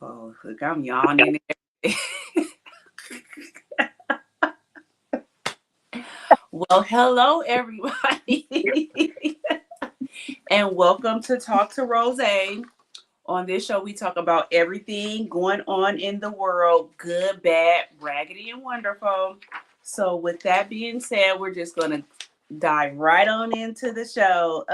Oh, look, I'm yawning. Well, hello, everybody, and welcome to Talk to Rose. On this show, we talk about everything going on in the world, good, bad, raggedy, and wonderful. So, with that being said, we're just going to dive right on into the show.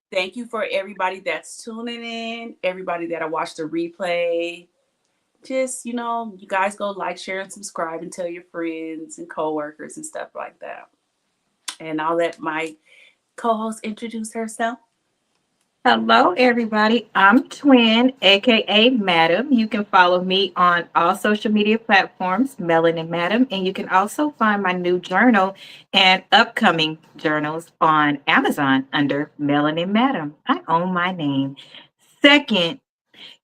Thank you for everybody that's tuning in, everybody that I watched the replay. Just, you guys go like, share, and subscribe and tell your friends and coworkers and stuff like that. And I'll let my co-host introduce herself. Hello, everybody. I'm Twin, aka Madam. You can follow me on all social media platforms, Melanin Madam, and you can also find my new journal and upcoming journals on Amazon under Melanin Madam. I own my name. Second,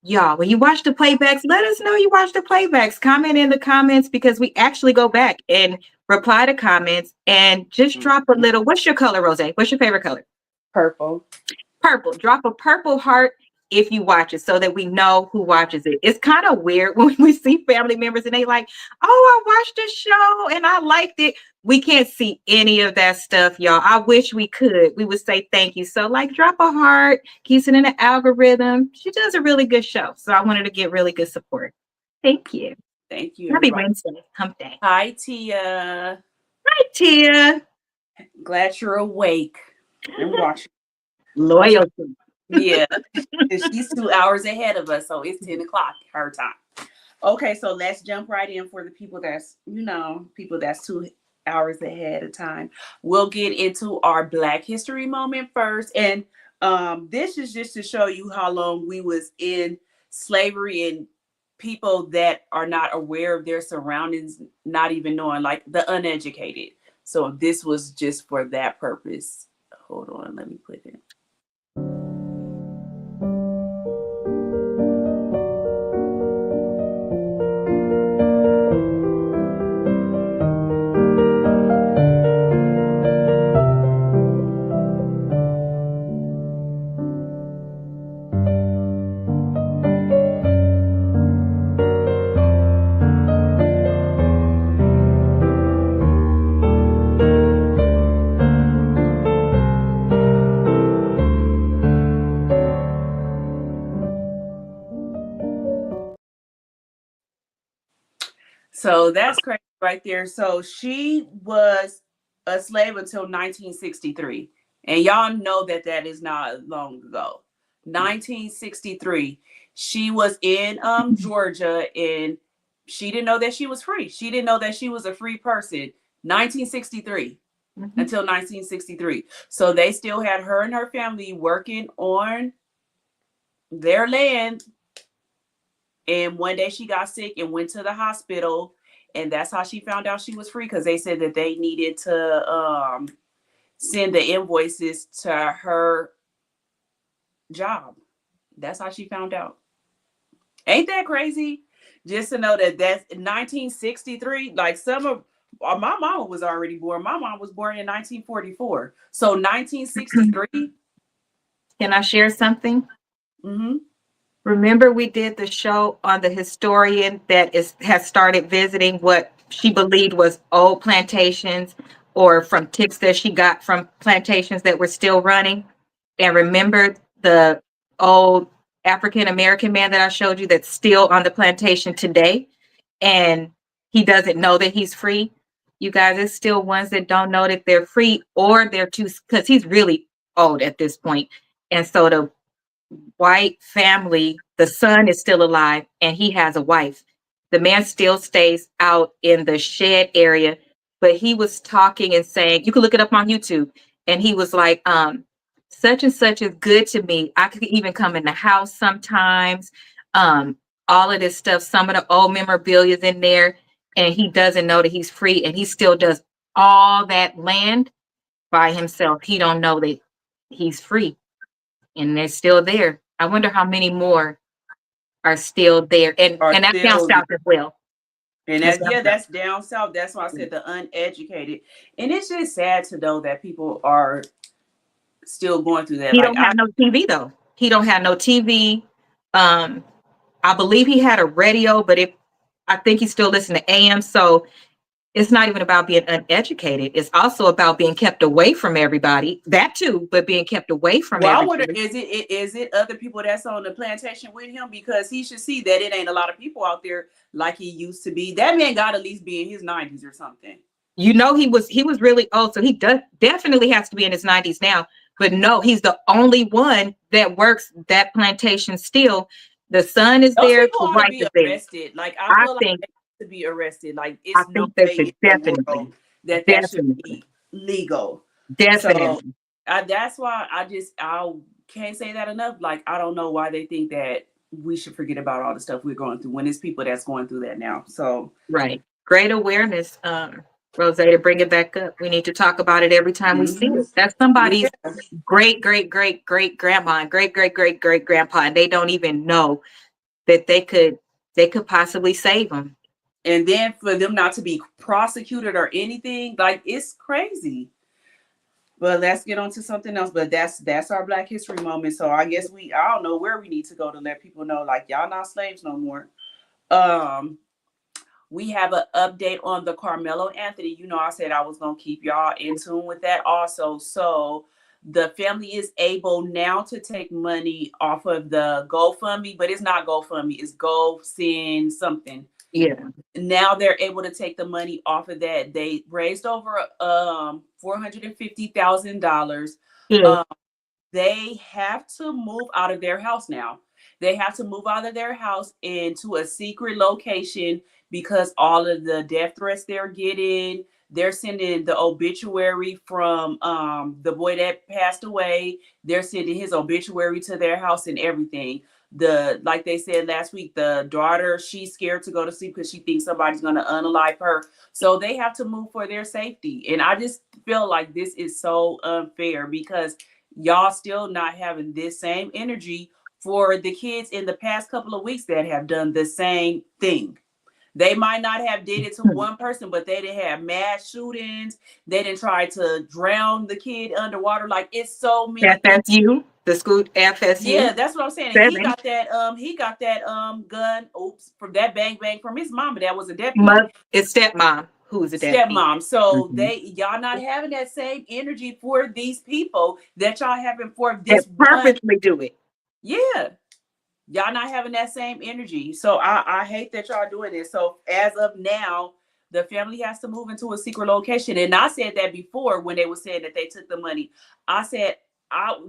y'all, when you watch the playbacks, let us know you watch the playbacks. Comment in the comments because we actually go back and reply to comments and just drop a little. What's your color, Rose? What's your favorite color? Purple. Purple. Drop a purple heart if you watch it so that we know who watches it. It's kind of weird when we see family members and they like, oh, I watched this show and I liked it. We can't see any of that stuff, y'all. I wish we could. We would say thank you. So like drop a heart, keeps it in the algorithm. She does a really good show. So I wanted to get really good support. Thank you. Thank you, Happy everybody. Wednesday. Hump day. Hi, Tia. Hi, Tia. Glad you're awake and watching. Okay. Loyalty. Yeah. She's 2 hours ahead of us, so it's 10 o'clock her time. Okay, so let's jump right in for the people that's 2 hours ahead of time. We'll get into our Black History moment first. And this is just to show you how long we was in slavery and people that are not aware of their surroundings, not even knowing, like the uneducated. So this was just for that purpose. Hold on, let me put it. So that's crazy right there. So she was a slave until 1963. And y'all know that that is not long ago. 1963. She was in Georgia and she didn't know that she was free. She didn't know that she was a free person. 1963 until 1963. So they still had her and her family working on their land, and one day she got sick and went to the hospital. And that's how she found out she was free, because they said that they needed to send the invoices to her job. That's how she found out. Ain't that crazy? Just to know that that's 1963. Like some of my mama was already born. My mom was born in 1944. So 1963. Can I share something? Mm-hmm. Remember, we did the show on the historian that has started visiting what she believed was old plantations or from tips that she got from plantations that were still running. And remember the old African American man that I showed you that's still on the plantation today, and he doesn't know that he's free. You guys, there's still ones that don't know that they're free, or they're too, because he's really old at this point. And so the white family, the son is still alive and he has a wife. The man still stays out in the shed area, but he was talking and saying, you can look it up on YouTube. And he was like, such and such is good to me. I could even come in the house sometimes. All of this stuff, some of the old memorabilia is in there, and he doesn't know that he's free, and he still does all that land by himself. He don't know that he's free, and they're still there. I wonder how many more are still there, Are and that's down still, south as well. and That's that, down yeah, south. that's down south. That's why I said the uneducated. And it's just sad to know that people are still going through that. He Like don't have no TV though. He don't have no TV. Um, I believe he had a radio, but I think he still listened to AM. So it's not even about being uneducated. It's also about being kept away from everybody. That too, but being kept away from Well, I wonder, everybody. is it other people that's on the plantation with him? Because he should see that it ain't a lot of people out there like he used to be. That man got at least be in his 90s or something. You know, he was really old, so he does definitely has to be in his 90s now. But no, he's the only one that works that plantation still. The son is Those there, people the ought to wife be is there. arrested. Like I I feel like think they have to be arrested. Like I it's no think they way should in the world that should definitely, be legal. So definitely. that's why I can't say that enough. Like I don't know why they think that we should forget about all the stuff we're going through when it's people that's going through that now. So Right. Great awareness, Rose, to bring it back up. We need to talk about it every time we see mhm. it. That's Yeah. somebody's great, great, great, great grandma and great, great, great, great grandpa, and they don't even know that they could possibly save them. And then for them not to be prosecuted or anything, like it's crazy. But let's get on to something else. But that's our Black History moment. So I guess I don't know where we need to go to let people know like y'all not slaves no more. Um, we have an update on the Carmelo Anthony. You know, I said I was gonna keep y'all in tune with that also. So the family is able now to take money off of the GoFundMe, but it's not GoFundMe, it's Go Send something. Yeah. Now they're able to take the money off of that. They raised over $450,000. Good. Um, they have to move out of their house now. They have to move out of their house into a secret location because all of the death threats they're getting. They're sending the obituary from the boy that passed away. They're sending his obituary to their house and everything. Like they said last week, the daughter, she's scared to go to sleep because she thinks somebody's gonna unalive her. So they have to move for their safety. And I just feel like this is so unfair because y'all still not having this same energy for the kids in the past couple of weeks that have done the same thing. They might not have did it to one person, but they didn't have mass shootings. They didn't try to drown the kid underwater. Like it's so many things. FSU, the school FSU Yeah, that's what I'm saying. And he 7. got that gun, oops, from that bang bang from his mama that was a deputy. It's stepmom who is a deputy. Stepmom. So Mhm. y'all not having that same energy for these people that y'all having for That this one. purposely do it. Yeah. Y'all not having that same energy. So I hate that y'all doing this. So as of now, the family has to move into a secret location. And I said that before when they were saying that they took the money. I said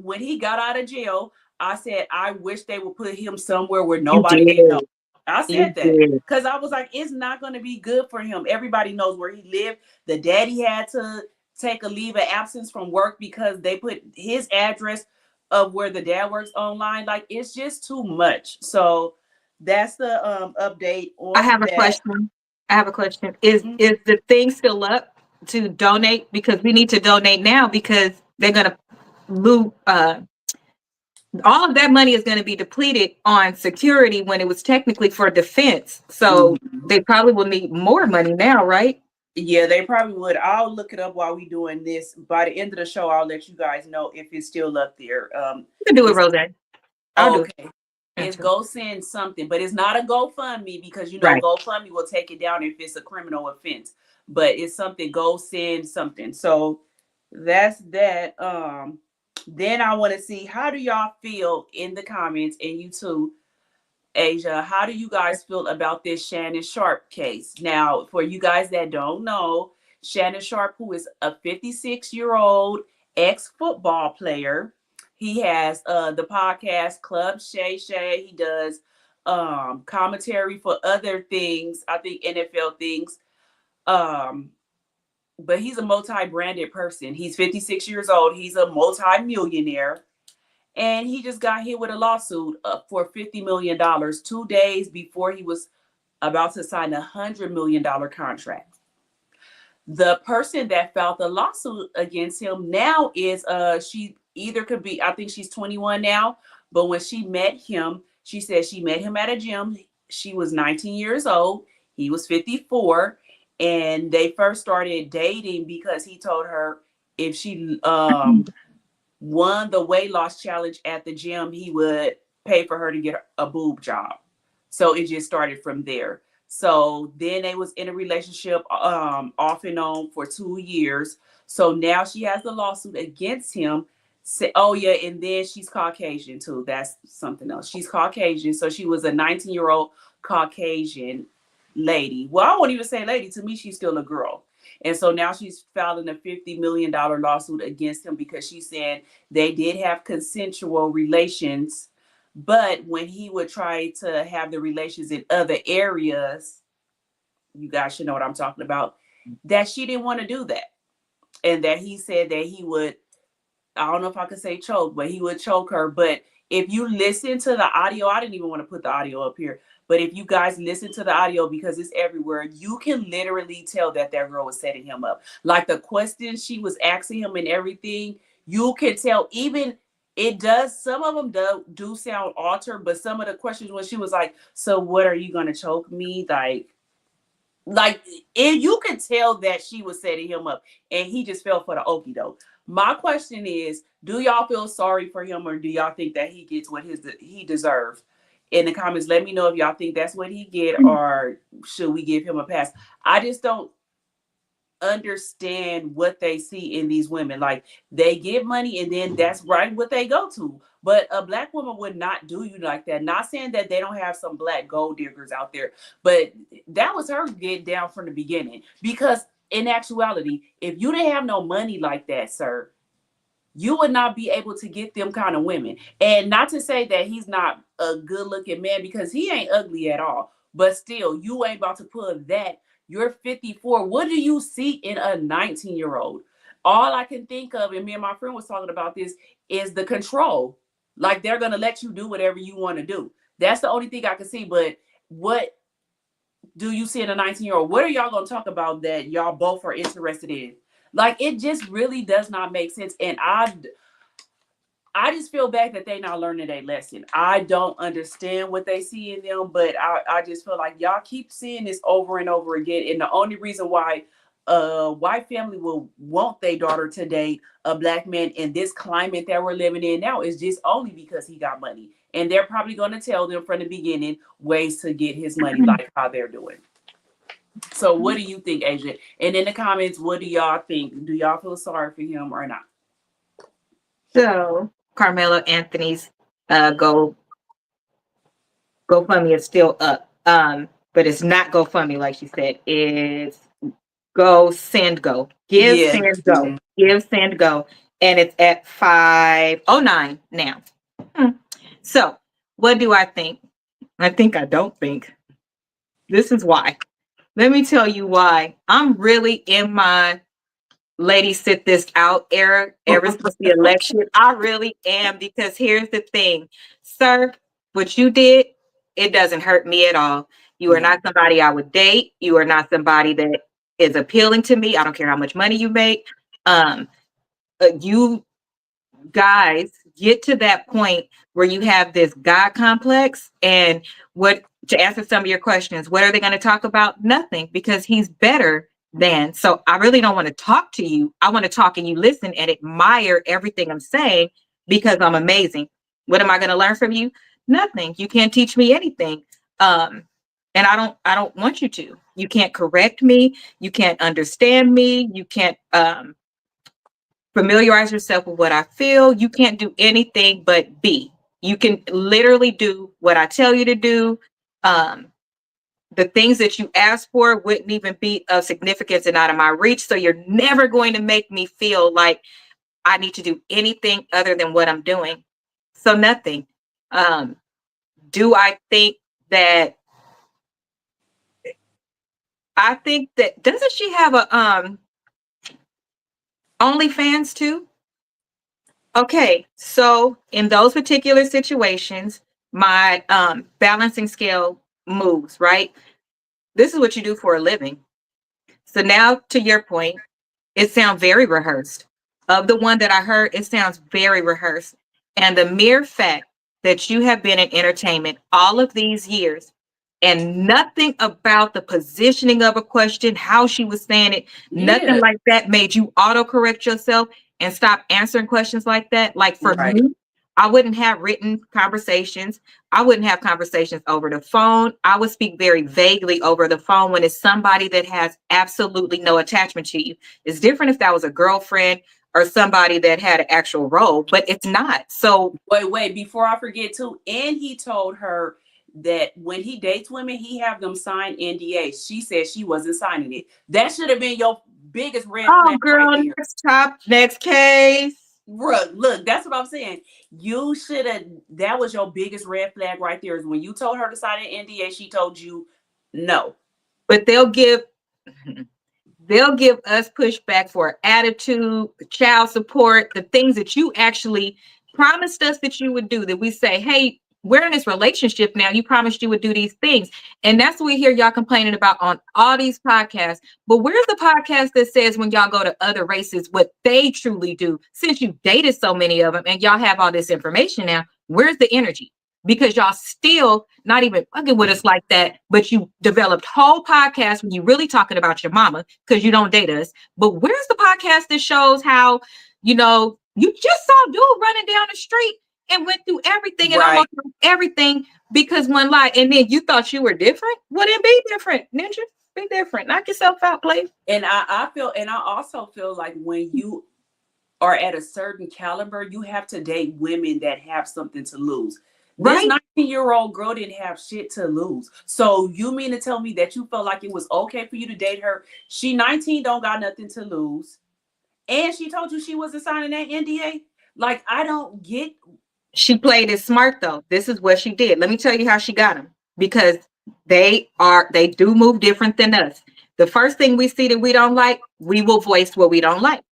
when he got out of jail, I said I wish they would put him somewhere where You nobody did. can know. I You said that did. because I was like, it's not going to be good for him. Everybody knows where he lived. The daddy had to take a leave of absence from work because they put his address of where the dad works online. Like it's just too much. So that's the update I on have a that. question. I have a question. Is Mhm. is the thing still up to donate? Because we need to donate now because they're gonna lose all of that money is going to be depleted on security when it was technically for defense. So Mhm. they probably will need more money now, right? Yeah, they probably would. I'll look it up while we doing this. By the end of the show, I'll let you guys know if it's still up there. You can do it, It's Rose. I'll do it. okay. It's Okay. go send something, but it's not a GoFundMe because Right. GoFundMe will take it down if it's a criminal offense. But it's something go send something. So that's that. Then I want to see how do y'all feel in the comments and you too, Asia. How do you guys feel about this Shannon Sharp case? Now, for you guys that don't know, Shannon Sharp, who is a 56-year-old ex-football player, he has the podcast Club Shay Shay. He does commentary for other things, I think NFL things. Um, but he's a multi-branded person. He's 56 years old. He's a multi-millionaire and he just got hit with a lawsuit for $50 million 2 days before he was about to sign $100 million contract. The person that filed the lawsuit against him now is she either could be, I think she's 21 now, but when she met him, she said she met him at a gym. She was 19 years old, he was 54, and they first started dating because he told her if she won the weight loss challenge at the gym, he would pay for her to get a boob job. So it just started from there. So then they was in a relationship off and on for 2 years. So now she has the lawsuit against him. Say, oh yeah, and then she's Caucasian too. That's something else. She's Caucasian. So she was a 19-year-old Caucasian lady. Well, I won't even say lady. To me, she's still a girl. And so now she's filing a $50 million lawsuit against him because she's saying they did have consensual relations, but when he would try to have the relations in other areas, you guys should know what I'm talking about, that she didn't want to do that. And that he said that he would, I don't know if I could say choke, but he would choke her. But if you listen to the audio, I didn't even want to put the audio up here. But if you guys listen to the audio, because it's everywhere, you can literally tell that that girl was setting him up. Like the questions she was asking him and everything, you can tell. Even it does, some of them do sound altered, but some of the questions when she was like, so what are you going to choke me? Like and you could tell that she was setting him up and he just fell for the okie doke. My question is, do y'all feel sorry for him or do y'all think that he gets what he deserves? In the comments, let me know if y'all think that's what he get or should we give him a pass. I just don't understand what they see in these women. Like they get money and then that's right what they go to. But a black woman would not do you like that. Not saying that they don't have some black gold diggers out there, but that was her get down from the beginning. Because in actuality, if you didn't have no money like that, sir, you would not be able to get them kind of women. And not to say that he's not a good looking man because he ain't ugly at all. But still, you ain't about to put that. You're 54. What do you see in a 19-year-old? All I can think of, and me and my friend was talking about this, is the control. Like they're gonna let you do whatever you want to do. That's the only thing I can see. But what do you see in a 19-year-old? What are y'all gonna talk about that y'all both are interested in? Like it just really does not make sense. And I just feel bad that they not learning their lesson. I don't understand what they see in them, but I just feel like y'all keep seeing this over and over again. And the only reason why a white family will want their daughter to date a black man in this climate that we're living in now is just only because he got money. And they're probably going to tell them from the beginning ways to get his money, like how they're doing. So what do you think, Asia? And in the comments, what do y'all think? Do y'all feel sorry for him or not? So Carmelo Anthony's go GoFundMe is still up. But it's not GoFundMe, like she said. It's Go Send Go. Give Yeah. Send Go. Give Send Go. And it's at 509 now. So what do I think? I think I don't think. This is why. Let me tell you why. I'm really in my lady sit this out era ever since the election. I really am, because here's the thing, sir, what you did, it doesn't hurt me at all. You are not somebody I would date. You are not somebody that is appealing to me. I don't care how much money you make. You guys get to that point where you have this God complex, and what, to answer some of your questions, what are they going to talk about? Nothing, because he's better than. So I really don't want to talk to you. I want to talk and you listen and admire everything I'm saying, because I'm amazing. What am I going to learn from you? Nothing. You can't teach me anything. And I don't want you to. You can't correct me. You can't understand me. You can't familiarize yourself with what I feel. You can't do anything but be. You can literally do what I tell you to do. The things that you ask for wouldn't even be of significance and out of my reach. So you're never going to make me feel like I need to do anything other than what I'm doing. So nothing. Do I think that, doesn't she have a OnlyFans too? Okay, so in those particular situations, my balancing scale moves, right? This is what you do for a living. So now, to your point, it sounds very rehearsed. Of the one that I heard, it sounds very rehearsed. And the mere fact that you have been in entertainment all of these years and nothing about the positioning of a question, how she was saying it, nothing Yeah. like that made you autocorrect yourself and stop answering questions like that. Like for Right. me, I wouldn't have written conversations. I wouldn't have conversations over the phone. I would speak very vaguely over the phone when it's somebody that has absolutely no attachment to you. It's different if that was a girlfriend or somebody that had an actual role, but it's not. So Wait, before I forget too, and he told her that when he dates women, he have them sign NDAs. She said she wasn't signing it. That should have been your biggest red oh, flag right girl, there. next case. Look, that's what I'm saying. You should have. That was your biggest red flag right there. Is when you told her to sign an NDA, she told you no. But they'll give us pushback for attitude, child support, the things that you actually promised us that you would do. That we say, hey, we're in this relationship now. You promised you would do these things. And that's what we hear y'all complaining about on all these podcasts. But where's the podcast that says when y'all go to other races, what they truly do? Since you dated so many of them and y'all have all this information now, where's the energy? Because y'all still not even fucking with us like that, but you developed whole podcasts when you really talking about your mama because you don't date us. But where's the podcast that shows how, you just saw dude running down the street and went through everything and Right. almost everything because one lie, and then you thought you were different? Well, then be different, ninja. Be different. Knock yourself out, please. And I feel, and I also feel like when you are at a certain caliber, you have to date women that have something to lose. This Right? 19-year-old girl didn't have shit to lose. So you mean to tell me that you felt like it was okay for you to date her? She 19, don't got nothing to lose. And she told you she wasn't signing that NDA? Like, I don't get. She played it smart though. This is what she did. Let me tell you how she got them because they do move different than us. The first thing we see that we don't like, we will voice what we don't like.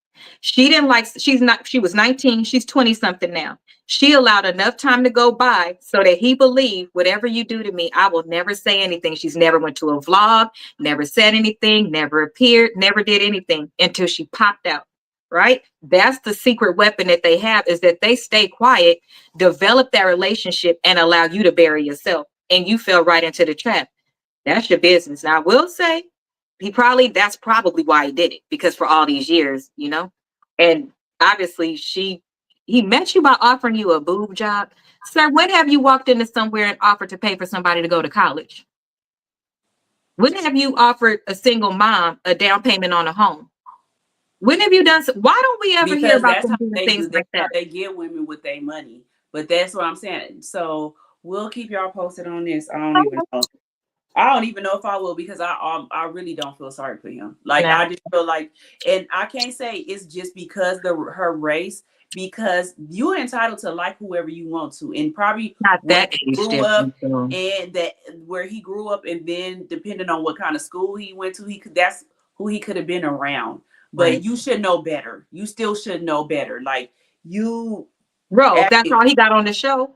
She didn't like, she was 19, she's 20 something now. She allowed enough time to go by so that he believed whatever you do to me, I will never say anything. She's never went to a vlog, never said anything, never appeared, never did anything until she popped out. Right? That's the secret weapon that they have is that they stay quiet, develop that relationship, and allow you to bury yourself. And you fell right into the trap. That's your business. Now, I will say that's probably why he did it because for all these years. And obviously he met you by offering you a boob job. Sir, when have you walked into somewhere and offered to pay for somebody to go to college? When have you offered a single mom a down payment on a home? When have you done why don't we ever hear Because about that's them how doing they things do. That's like how that? they get women with their money. But that's what I'm saying. So we'll keep y'all posted on this. I don't even know. I don't even know if I will because I really don't feel sorry for him. Like No, I just feel like, and I can't say it's just because her race, because you're entitled to like whoever you want to, and probably not where that he age grew up, difference. So, and that where he grew up, and then depending on what kind of school he went to, he could that's who he could have been around. But right. you should know better. You still should know better. Like you, Bro, that's all he got on the show.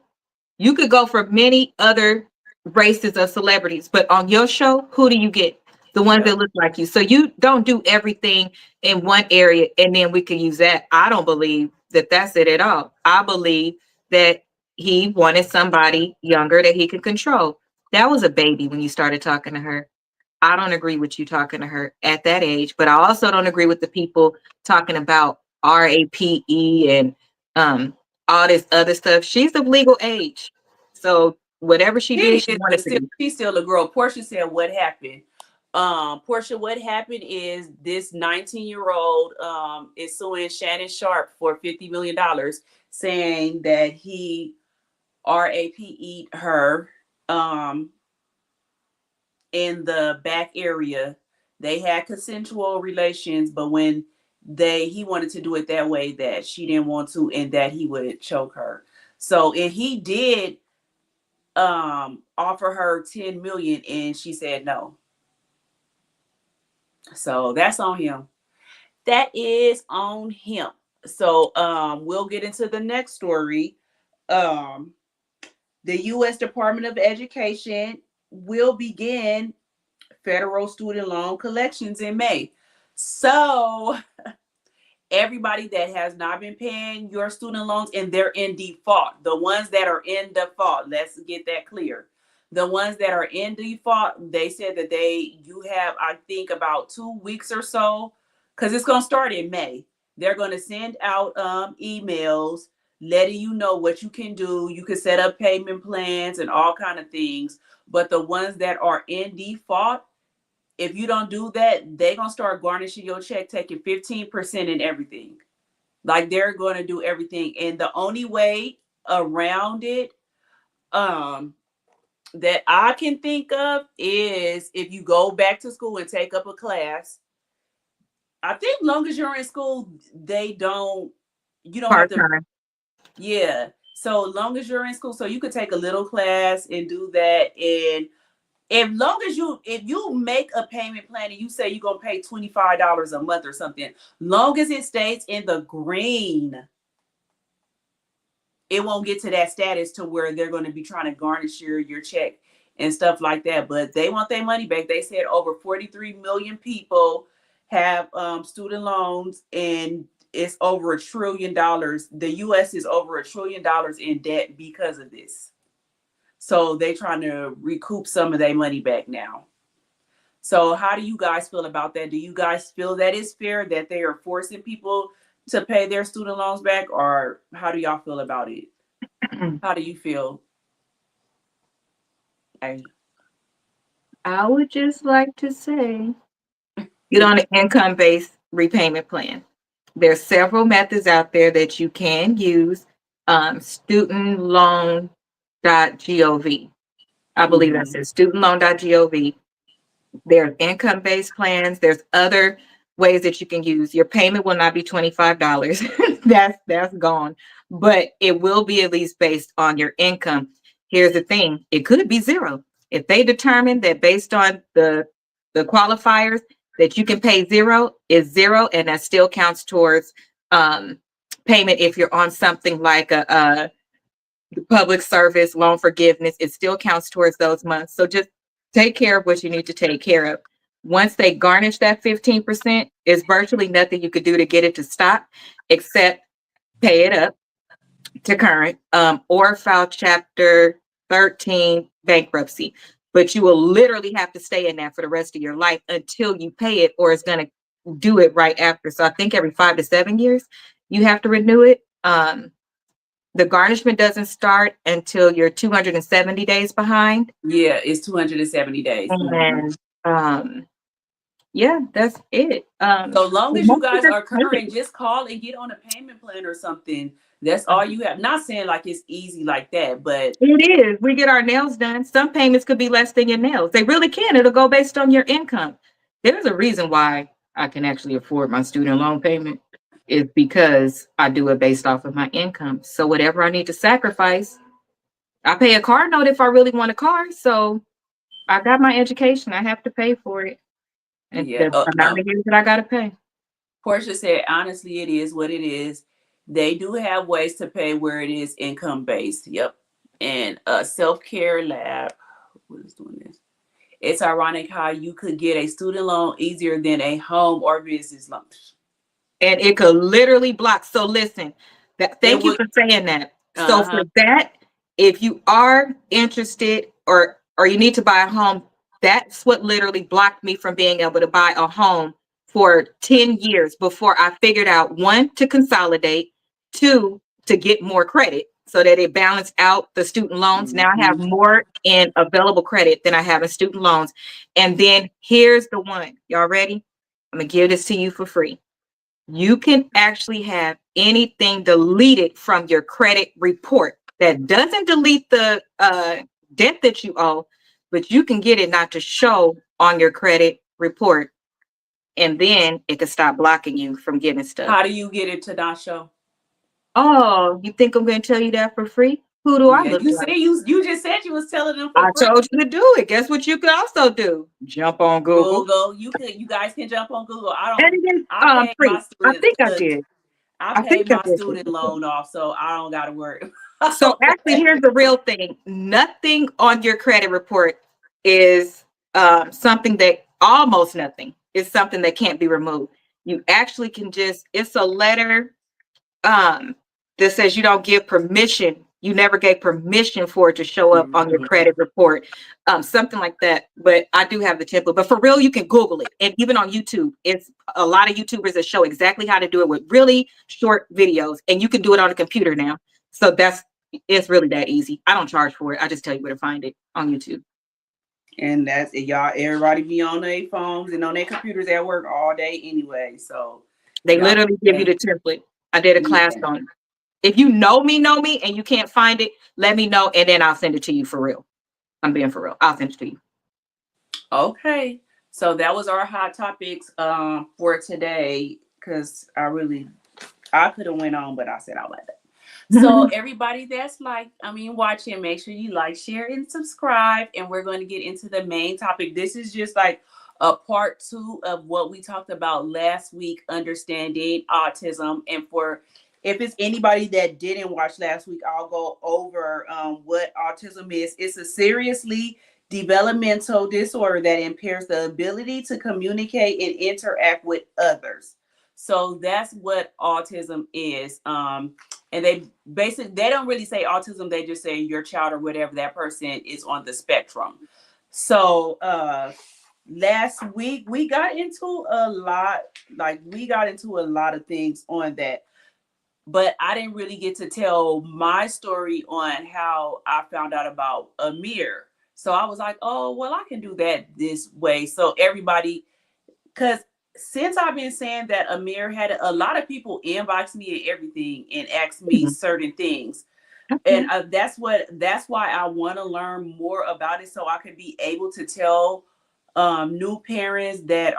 You could go for many other races of celebrities, but on your show, who do you get? The ones yeah. that look like you. So you don't do everything in one area and then we can use that. I don't believe that that's it at all. I believe that he wanted somebody younger that he could control. That was a baby when you started talking to her. I don't agree with you talking to her at that age, but I also don't agree with the people talking about RAPE and um all this other stuff. She's of legal age. So whatever she did, She she is, wanted but to still, do. she's still a girl. Portia said, "What happened?" Portia, what happened is this 19-year-old is suing Shannon Sharp for $50 million, saying that he RAPE'd her um in the back area. They had consensual relations, but when he wanted to do it that way, that she didn't want to, and that he would choke her. So, and he did offer her 10 million and she said no. So that's on him. That is on him. So we'll get into the next story. Um the US Department of Education will begin federal student loan collections in May. So everybody that has not been paying your student loans and they're in default, the ones that are in default, let's get that clear. The ones that are in default, they said that you have, I think, about 2 weeks or so, because it's going to start in May. They're going to send out emails letting you know what you can do. You can set up payment plans and all kind of things. But the ones that are in default, if you don't do that, they're gonna start garnishing your check, taking 15% in everything. Like they're gonna do everything. And the only way around it, um, that I can think of is if you go back to school and take up a class. I think long as you're in school, they don't you don't have Part to, time. yeah. So long as you're in school, so you could take a little class and do that. And if long as if you make a payment plan and you say you're gonna pay $25 a month or something, long as it stays in the green, it won't get to that status to where they're going to be trying to garnish your check and stuff like that. But they want their money back. They said over 43 million people have student loans, and it's over $1 trillion. The U.S. is over $1 trillion in debt because of this. So they're trying to recoup some of their money back now. So how do you guys feel about that? Do you guys feel that it's fair that they are forcing people to pay their student loans back, or how do y'all feel about it? How do you feel? I, I would just like to say, get on an income-based repayment plan. There's several methods out there that you can use. Studentloan.gov. I believe that's mhm. it, studentloan.gov. There's income-based plans. There's other ways that you can use. Your payment will not be $25. That's gone. But it will be at least based on your income. Here's the thing, it could be zero. If they determine that based on the qualifiers that you can pay zero is zero, and that still counts towards um, payment if you're on something like a public service loan forgiveness, it still counts towards those months. So just take care of what you need to take care of. Once they garnish that 15%, is virtually nothing you could do to get it to stop except pay it up to current, or file chapter 13 bankruptcy. But you will literally have to stay in that for the rest of your life until you pay it, or it's going to do it right after. So I think every 5 to 7 years you have to renew it. The garnishment doesn't start until you're 270 days behind. Yeah, it's 270 days. Mhm. And yeah, that's it. So long as you Most of guys the are time, current, just call and get on a payment plan or something. That's all you have. Not saying like it's easy like that, but it is. We get our nails done. Some payments could be less than your nails. They really can. It'll go based on your income. There's a reason why I can actually afford my student loan payment. Is because I do it based off of my income. So whatever I need to sacrifice, I pay a car note if I really want a car. So I got my education. I have to pay for it. And yeah. the amount of years that I got to pay. Portia said, honestly, it is what it is. They do have ways to pay where it is income based. Yep. And a self care lab. What is doing this? It's ironic how you could get a student loan easier than a home or business loan. And it could literally block. So listen, It thank you would. for saying that. So Uh for huh. that, if you are interested or you need to buy a home, that's what literally blocked me from being able to buy a home for 10 years before I figured out, one, to consolidate, two, to get more credit so that it balanced out the student loans. Now I have Mm-hmm. more in available credit than I have in student loans. And then here's the one. Y'all ready? I'm gonna give this to you for free. You can actually have anything deleted from your credit report. That doesn't delete the debt that you owe, but you can get it not to show on your credit report. And then it can stop blocking you from getting stuff. How do you get it to not show? Oh, you think I'm going to tell you that for free? Who do I Yeah, look you like? said you just said you was telling them for I free. told you to do it. Guess what you can also do? Jump on Google. Google. You guys can jump on Google. I And don't. again, I paid free. my I student. think I Look, did. I I think paid I my did. student loan off, so I don't got to worry. So actually, here's the real thing. Nothing on your credit report is something that almost nothing is something that can't be removed. You actually can just, it's a letter um, that says you don't give permission. You never gave permission for it to show up on your credit report, something like that. But I do have the template. But for real, you can Google it. And even on YouTube, it's a lot of YouTubers that show exactly how to do it with really short videos. And you can do it on a computer now. So it's really that easy. I don't charge for it. I just tell you where to find it on YouTube. And that's it, y'all. Everybody be on their phones and on their computers at work all day anyway. So they literally give you the template. I did a class on it. If you know me, and you can't find it, let me know, and then I'll send it to you for real. I'm being for real. I'll send it to you. Okay. So that was our hot topics for today, because I could have went on, but I said I'll let that. So everybody that's watching, make sure you like, share, and subscribe. And we're going to get into the main topic. This is just like a part 2 of what we talked about last week, understanding autism. And if it's anybody that didn't watch last week, I'll go over what autism is. It's a seriously developmental disorder that impairs the ability to communicate and interact with others. So that's what autism is. And they don't really say autism. They just say your child or whatever that person is on the spectrum. So last week we got into a lot of things on that. But I didn't really get to tell my story on how I found out about Amir. So I was like, oh, well, I can do that this way. So everybody, because since I've been saying that Amir had a lot of people inbox me and everything and ask me certain things. And that's why I want to learn more about it, so I can be able to tell new parents that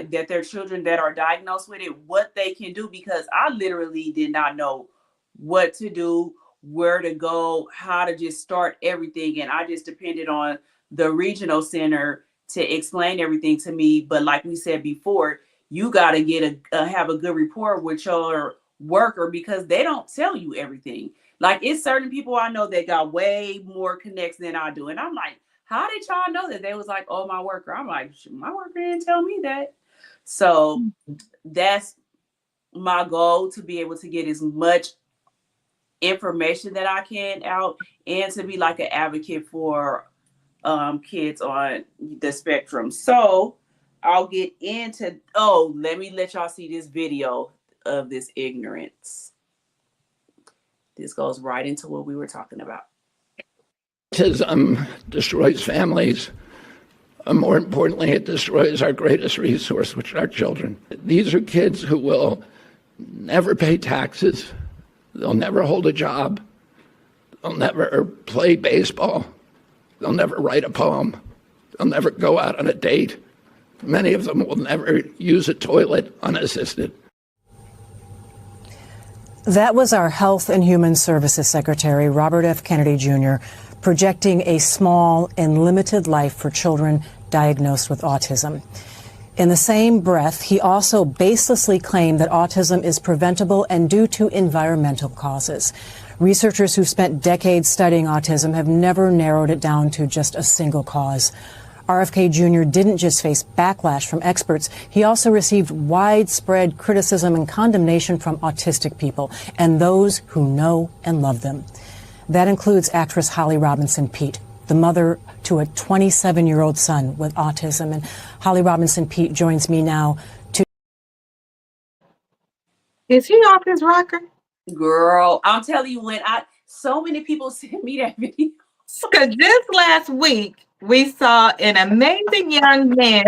that their children that are diagnosed with it what they can do, because I literally did not know what to do, where to go, how to just start everything, and I just depended on the regional center to explain everything to me. But like we said before, you got to have a good rapport with your worker, because they don't tell you everything. Like, it's certain people I know that got way more connects than I do, and I'm like, how did y'all know that? They was like, oh, my worker. I'm like, my worker didn't tell me that. So that's my goal, to be able to get as much information that I can out, and to be like an advocate for kids on the spectrum. So I'll get into, let me let y'all see this video of this ignorance. This goes right into what we were talking about. Autism destroys families. More importantly, it destroys our greatest resource, which are our children. These are kids who will never pay taxes. They'll never hold a job. They'll never play baseball. They'll never write a poem. They'll never go out on a date. Many of them will never use a toilet unassisted. That was our Health and Human Services Secretary, Robert F. Kennedy Jr., projecting a small and limited life for children diagnosed with autism. In the same breath, he also baselessly claimed that autism is preventable and due to environmental causes. Researchers who've spent decades studying autism have never narrowed it down to just a single cause. RFK Jr. didn't just face backlash from experts, he also received widespread criticism and condemnation from autistic people and those who know and love them. That includes actress Holly Robinson Peete, the mother to a 27-year-old son with autism. And Holly Robinson Peete joins me now to... Is he off his rocker? Girl, I'm telling you, so many people sent me that video. Because just last week, we saw an amazing young man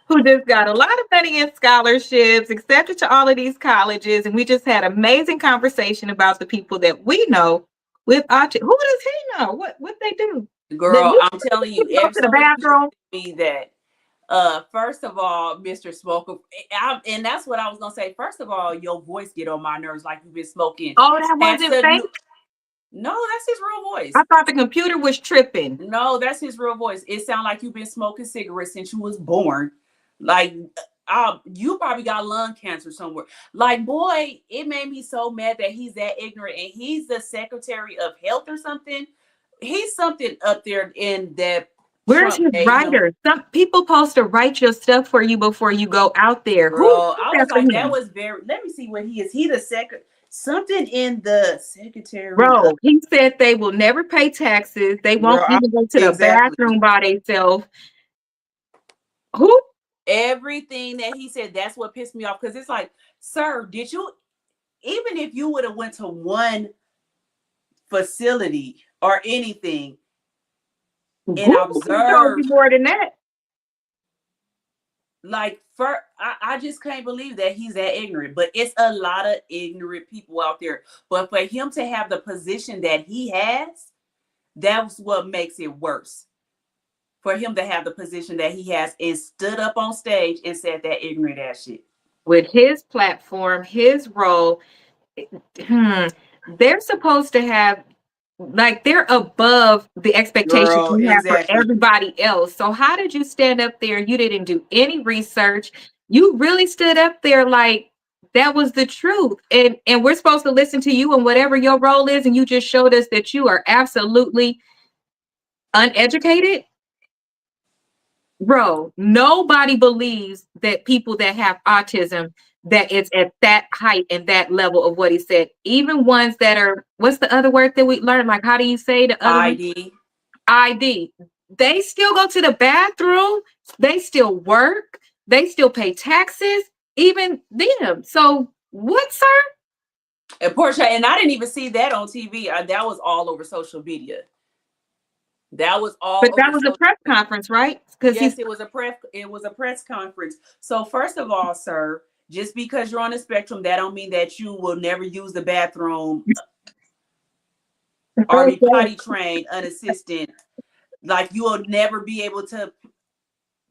who just got a lot of money in scholarships, accepted to all of these colleges, and we just had amazing conversation about the people that we know with autism. Who does he know? What they do? Girl, I'm telling you, go to the bathroom. Me that. First of all, Mr. Smoker, and that's what I was gonna say. First of all, your voice get on my nerves, like you've been smoking. Oh, that wasn't fake? No, that's his real voice. I thought the computer was tripping. No, that's his real voice. It sounds like you've been smoking cigarettes since you was born. Like, you probably got lung cancer somewhere. Like, boy, it made me so mad that he's that ignorant, and he's the Secretary of Health or something. He's something up there in that Where's Trump his gave him. writer? Some people supposed to write your stuff for you before you go out there. Who Girl, did I that was for like, that him? was very. Let me see what he is. He the second something in the secretary of. Bro, he said they will never pay taxes. They won't Girl, even go to the exactly. bathroom by themselves. Who? Everything that he said, that's what pissed me off. Because it's like, sir, did you, even if you would have went to one facility or anything and Google can show you observed, more than that. like, I just can't believe that he's that ignorant. But it's a lot of ignorant people out there. But for him to have the position that he has, that's what makes it worse. For him to have the position that he has and stood up on stage and said that ignorant ass shit. With his platform, his role, they're supposed to have, like, they're above the expectations Girl, you have for exactly. everybody else. So how did you stand up there? You didn't do any research. You really stood up there like that was the truth. And we're supposed to listen to you and whatever your role is, and you just showed us that you are absolutely uneducated. Bro, nobody believes that people that have autism, that it's at that height and that level of what he said. Even ones that are, what's the other word that we learned? Like, how do you say the other one? ID. ID. They still go to the bathroom. They still work. They still pay taxes. Even them. So what, sir? And Portia, and I didn't even see that on TV. That was all over social media. That was all But that over was a social press media. conference, right? Because Yes, he's it was a press conference. So first of all, sir, just because you're on the spectrum, that don't mean that you will never use the bathroom or be potty trained unassisted. Like you will never be able to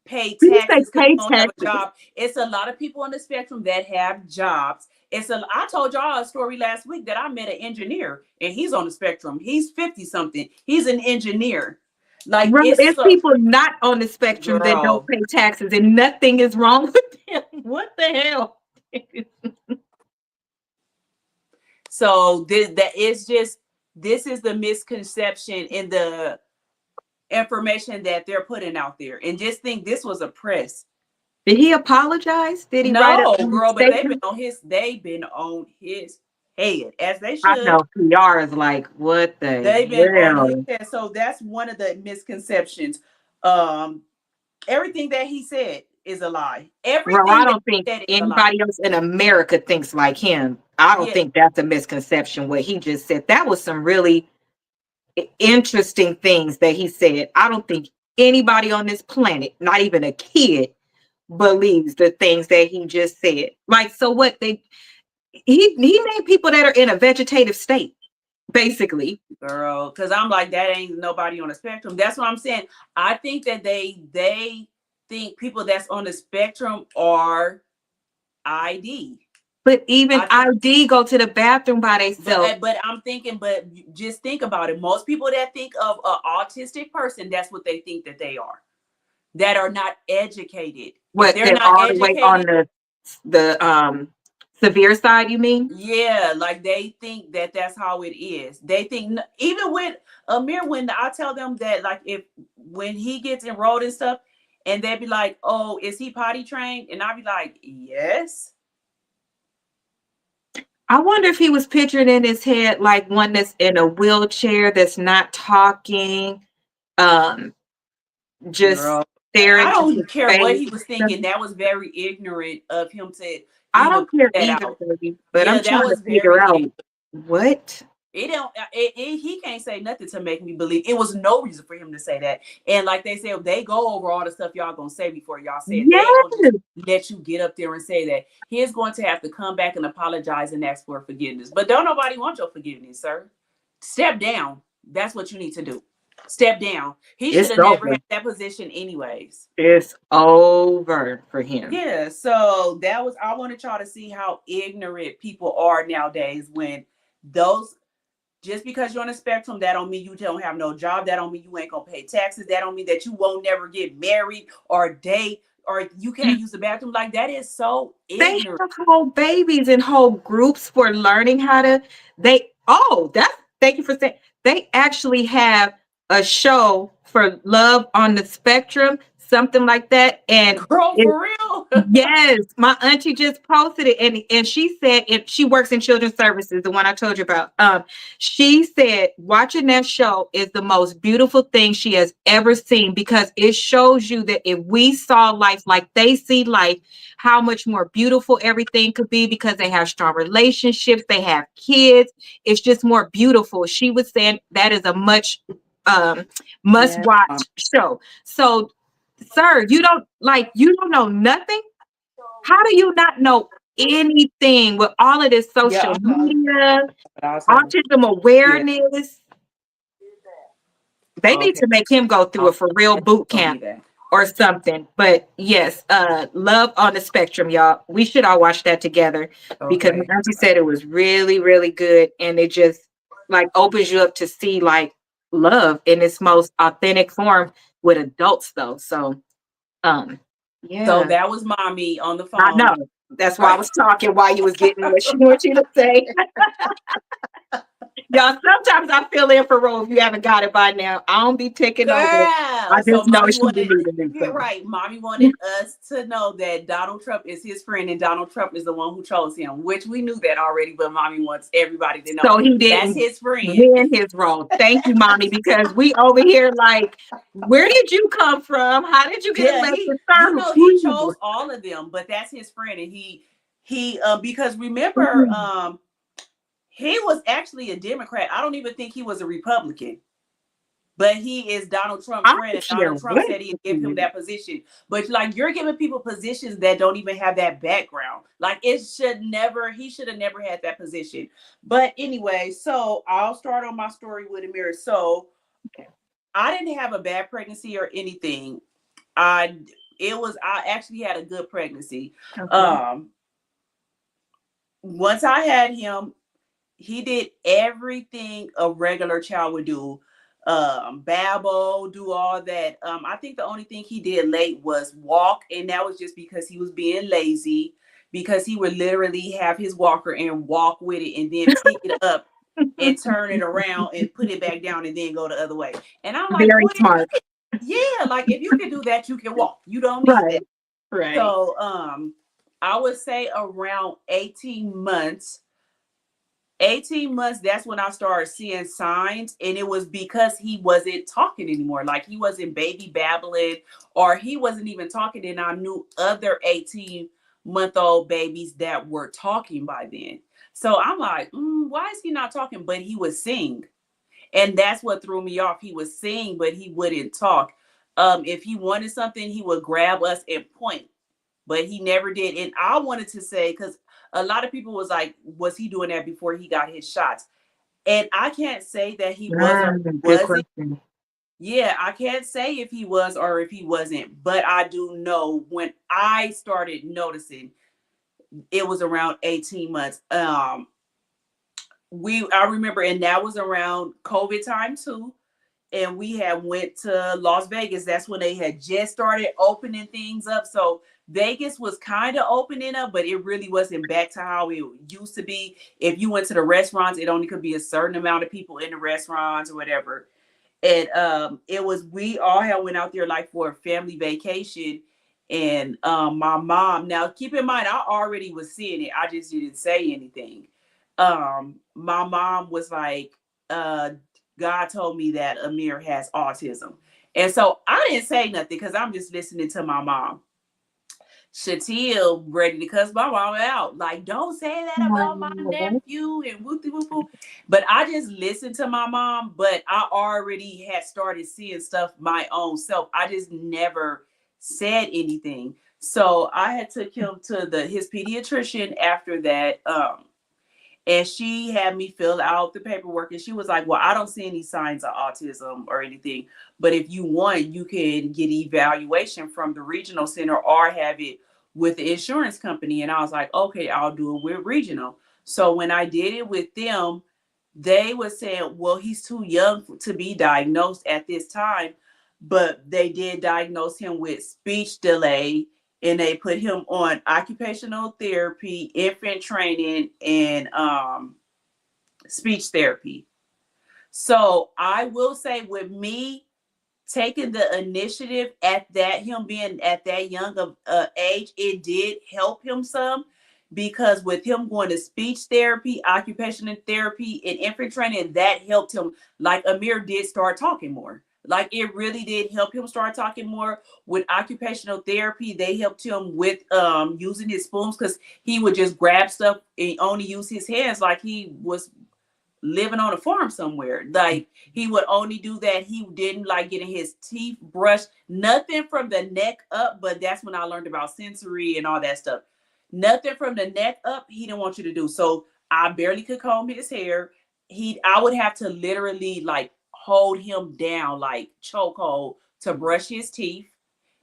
pay you say taxes because pay you don't have a taxes. job. It's a lot of people on the spectrum that have jobs. I told y'all a story last week that I met an engineer and he's on the spectrum. He's 50 something. He's an engineer. Like Bro, it's it's so, people not on the spectrum that don't girl. pay taxes and nothing is wrong with them. What the hell? So that is just, this is the misconception in the information that they're putting out there. And just think this was a press. Did he apologize? Did he write No, a girl, but statement? they've been on his head, as they I should. know PR is like, what the They've been on his hell? head. So that's one of the misconceptions. Everything that he said is a lie. Well, I Everything that don't think he said is a lie. anybody else in America thinks like him. I don't Yeah, think that's a misconception. What he just said, that was some really interesting things that he said. I don't think anybody on this planet, not even a kid, believes the things that he just said. Like, so what he named people that are in a vegetative state, basically. girl. Because I'm like, that ain't nobody on the spectrum. That's what I'm saying. I think that they think people that's on the spectrum are ID. But even I think, ID go to the bathroom by themselves. but I'm thinking, but just think about it. Most people that think of an autistic person, that's what they think that they are. That are not educated. If What, they're they're not all the way on educated, the severe side, you mean? yeah, like they think that that's how it is. They think, even with Amir, when I tell them that, like, if when he gets enrolled and stuff, and they'd be like, "Oh, is he potty trained?" And I'd be like, "Yes." I wonder if he was pictured in his head like one that's in a wheelchair, that's not talking, um, just Girl, I staring to his don't care what face. he was thinking. That was very ignorant of him to I even don't put care that either, out. baby, but Yeah, I'm that trying to was very figure out ignorant. what. It don't. He can't say nothing to make me believe. It was no reason for him to say that. And like they said, they go over all the stuff y'all gonna say before y'all say it. They ain't gonna Yes, just let you get up there and say that. He's going to have to come back and apologize and ask for forgiveness. But don't nobody want your forgiveness, sir. Step down. That's what you need to do. Step down. He should it's have never over. had that position anyways. It's over for him. Yeah, so that was, I wanted y'all to see how ignorant people are nowadays when those, just because you're on a spectrum, that don't mean you don't have no job. That don't mean you ain't gonna pay taxes. That don't mean that you won't never get married or date or you can't use the bathroom. Like, that is so They ignorant. have whole babies and whole groups for learning how to, they, oh, that's, thank you for saying, they actually have a show for Love on the Spectrum, something like that. And Girl, for real? yes, my auntie just posted it, and she said if she works in children's services, the one I told you about. She said watching that show is the most beautiful thing she has ever seen, because it shows you that if we saw life like they see life, how much more beautiful everything could be, because they have strong relationships, they have kids. It's just more beautiful. She was saying that is a much must Yeah. watch show. So, sir, you don't know nothing. How do you not know anything with all of this social media, autism Yeah. awareness? They need Okay. to make him go through a for real boot Don't be camp that. or something. But yes, Love on the Spectrum, y'all. We should all watch that together, because my Okay. auntie said it was really, really good, and it just like opens you up to see like love in its most authentic form with adults, though. So, So yeah. that was mommy on the I phone. know. That's why I was talking while you was getting what she wants you to say. Y'all, sometimes I fill in for Ro if you haven't got it by now. I don't be taking over. I Girl. So just know mommy she be wanted, needing to do you're something. right. Mommy wanted us to know that Donald Trump is his friend and Donald Trump is the one who chose him, which we knew that already, but mommy wants everybody to know So he that's didn't his friend. win his role. Thank you, mommy, because we over here like, where did you come from? How did you get Yeah, elected? he, Sir, he please. chose all of them, but that's his friend, and because remember, he was actually a Democrat. I don't even think he was a Republican. But he is Donald Trump's I friend, don't and care Donald Trump what said he'd give him you that position. But like you're giving people positions that don't even have that background. Like he should have never had that position. But anyway, so I'll start on my story with Amir. So okay. I didn't have a bad pregnancy or anything. I actually had a good pregnancy. Okay. Um, Once I had him, he did everything a regular child would do. Babble, do all that. I think the only thing he did late was walk, and that was just because he was being lazy, because he would literally have his walker and walk with it and then pick it up and turn it around and put it back down and then go the other way. And I'm like, Very boy, smart. yeah, like if you can do that, you can walk. You don't need that. Right. Right. So I would say around 18 months, that's when I started seeing signs. And it was because he wasn't talking anymore. Like he wasn't baby babbling, or he wasn't even talking. And I knew other 18-month-old babies that were talking by then. So I'm like, why is he not talking? But he would sing. And that's what threw me off. He would sing, but he wouldn't talk. If he wanted something, he would grab us and point, but he never did. And I wanted to say, because a lot of people was like, was he doing that before he got his shots? And I can't say that he was or Good wasn't. question. Yeah, I can't say if he was or if he wasn't, but I do know when I started noticing it was around 18 months. I remember, and that was around COVID time too. And we had went to Las Vegas. That's when they had just started opening things up. So Vegas was kind of opening up, but it really wasn't back to how it used to be. If you went to the restaurants, it only could be a certain amount of people in the restaurants or whatever. And we all had went out there like for a family vacation. And my mom, now keep in mind, I already was seeing it. I just didn't say anything. My mom was like, God told me that Amir has autism. And so I didn't say nothing because I'm just listening to my mom. Shatil ready to cuss my mom out. Like, don't say that about my nephew and whoop whoop whoop. But I just listened to my mom, but I already had started seeing stuff my own self. I just never said anything. So I had took him to his pediatrician after that. And she had me fill out the paperwork, and she was like, well, I don't see any signs of autism or anything, but if you want, you can get evaluation from the regional center or have it with the insurance company. And I was like, okay, I'll do it with regional. So when I did it with them, they were saying, well, he's too young to be diagnosed at this time, but they did diagnose him with speech delay, and they put him on occupational therapy, infant training, and speech therapy. So I will say, with me taking the initiative at that, him being at that young of age, it did help him some, because with him going to speech therapy, occupational therapy, and infant training, that helped him. Like Amir did start talking more. Like it really did help him start talking more. With occupational therapy, they helped him with using his spoons, because he would just grab stuff and only use his hands like he was living on a farm somewhere. Like he would only do that. He didn't like getting his teeth brushed, nothing from the neck up. But that's when I learned about sensory and all that stuff. Nothing from the neck up, he didn't want you to do. So I barely could comb his hair. I would have to literally like hold him down, like chokehold, to brush his teeth.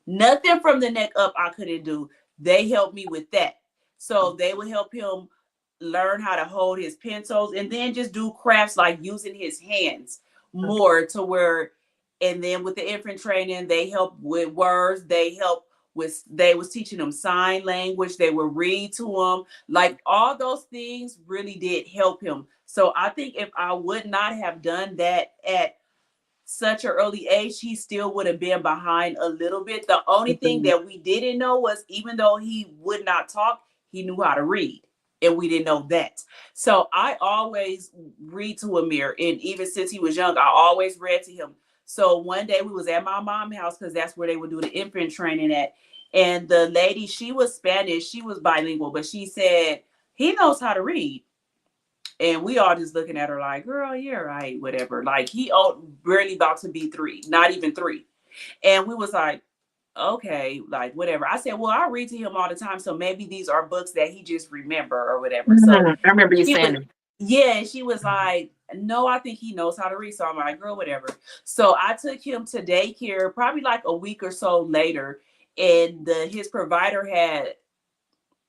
Nothing from the neck up I couldn't do. They helped me with that. So they would help him learn how to hold his pencils, and then just do crafts like using his hands more, to where, and then with the infant training, they help with words, they was teaching them sign language, they would read to him, like all those things really did help him. So I think if I would not have done that at such an early age, he still would have been behind a little bit. The only thing that we didn't know was, even though he would not talk, he knew how to read. And we didn't know that. So I always read to Amir. And even since he was young, I always read to him. So one day we was at my mom's house, because that's where they would do the infant training at. And the lady, she was Spanish, she was bilingual, but she said, he knows how to read. And we all just looking at her like, girl, you're right, whatever. Like he barely about to be 3, not even 3. And we was like, okay, like whatever. I said, well, I read to him all the time, so maybe these are books that he just remember or whatever. So I remember you saying it. Yeah, she was like, no, I think he knows how to read. So I'm like, girl, whatever. So I took him to daycare probably like a week or so later, and his provider had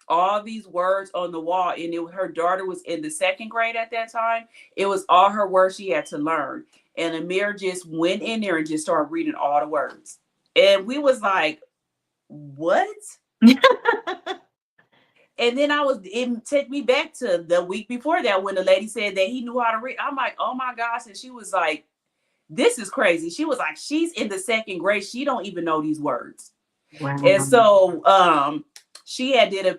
all these words on the wall, and her daughter was in the 2nd grade at that time. It was all her words she had to learn, and Amir just went in there and just started reading all the words, and we was like, what? And then it took me back to the week before that, when the lady said that he knew how to read. I'm like, oh my gosh. And she was like, this is crazy. She was like, she's in the 2nd grade, she don't even know these words. Wow. And so she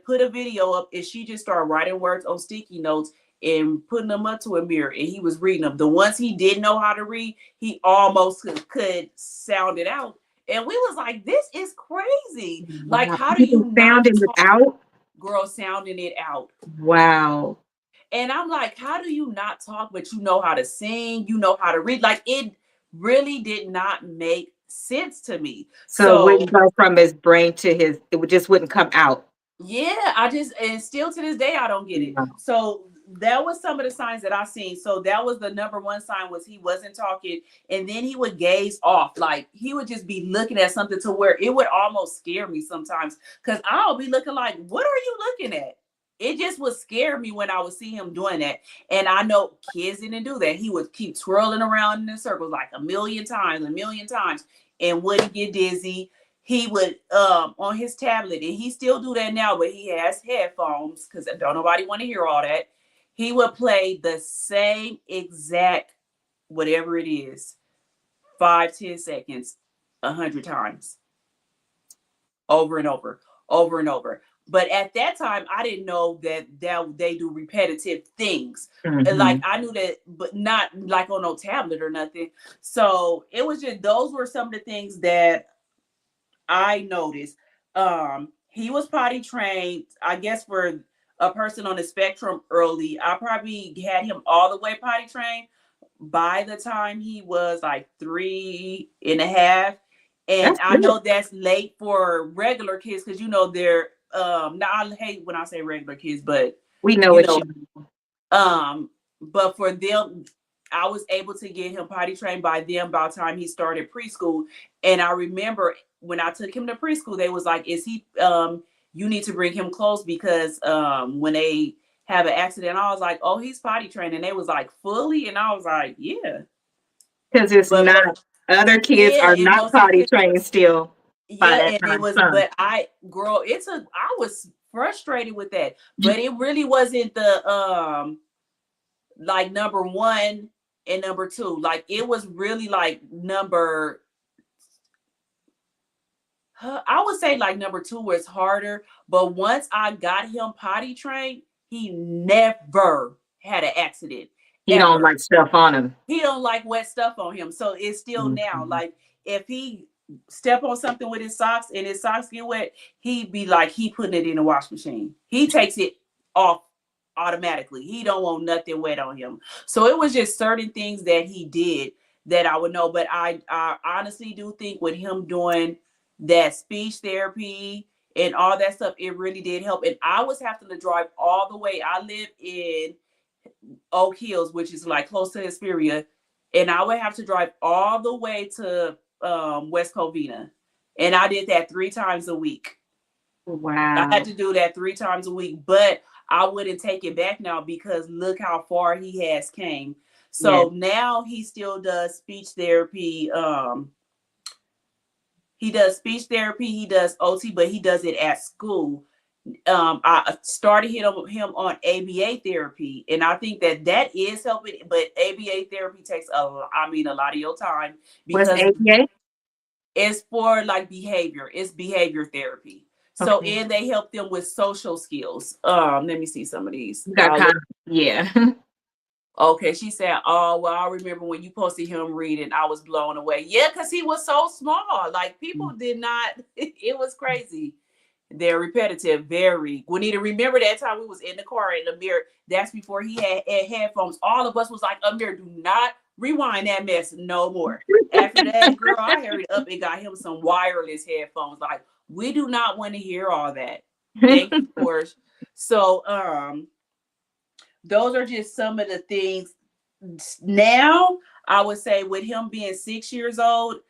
put a video up, and she just started writing words on sticky notes and putting them up to a mirror, and he was reading them. The ones he didn't know how to read, he almost could sound it out. And we was like, this is crazy. Like, how do you sound it out? Girl, sounding it out. Wow. And I'm like, how do you not talk, but you know how to sing, you know how to read? Like, it really did not make sense to me. So it wouldn't go from his brain to his, just wouldn't come out. Yeah, and still to this day, I don't get it. Wow. So that was some of the signs that I seen. So that was the number one sign, was he wasn't talking. And then he would gaze off. Like he would just be looking at something, to where it would almost scare me sometimes, because I'll be looking like, what are you looking at? It just would scare me when I would see him doing that. And I know kids didn't do that. He would keep twirling around in circles like a million times. And wouldn't get dizzy. He would on his tablet, and he still do that now, but he has headphones, because don't nobody want to hear all that. He would play the same exact whatever it is, 5-10 seconds 100 times, over and over, over and over. But at that time, I didn't know that they do repetitive things. Mm-hmm. Like I knew that, but not like on no tablet or nothing. So it was just, those were some of the things that I noticed. He was potty trained, I guess, for a person on the spectrum early. I probably had him all the way potty trained by the time he was like 3.5. And I know that's late for regular kids, because they're now I hate when I say regular kids, but we know what you mean. But for them, I was able to get him potty trained by them by the time he started preschool. And I remember when I took him to preschool, they was like, is he you need to bring him close, because when they have an accident, I was like, oh, he's potty trained. And they was like, fully? And I was like, yeah. Because it's not, other kids are not potty trained still. Yeah, and it was, but I was frustrated with that. But it really wasn't the like number one and number 2. Like it was really like number, I would say like number 2 was harder. But once I got him potty trained, he never had an accident. He don't Ever. like stuff on him. He don't like wet stuff on him. So it's still now. Like if he step on something with his socks and his socks get wet, he'd be like he putting it in the wash machine. He takes it off automatically. He don't want nothing wet on him. So it was just certain things that he did that I would know. But I honestly do think with him doing that speech therapy and all that stuff, it really did help. And I was having to drive all the way. I live in Oak Hills, which is like close to Hesperia, and I would have to drive all the way to West Covina, and I did that 3 times a week. Wow. I had to do that 3 times a week, but I wouldn't take it back now because look how far he has came. So now he still does speech therapy. He does speech therapy, he does OT, but he does it at school. I started him on ABA therapy, and I think that is helping. But ABA therapy takes a lot of your time because what's ABA? It's for like behavior. It's behavior therapy. So and they help them with social skills. Let me see some of these. Okay, she said, "Oh, well, I remember when you posted him reading, I was blown away." Yeah, because he was so small. Like people did not. It was crazy. They're repetitive, very. Juanita, remember that time we was in the car in the mirror? That's before he had headphones. All of us was like, Amir, do not rewind that mess no more. After that, girl, I hurried up and got him some wireless headphones. Like, we do not want to hear all that. Thank you, Porsche. So, those are just some of the things. Now, I would say with him being 6 years old,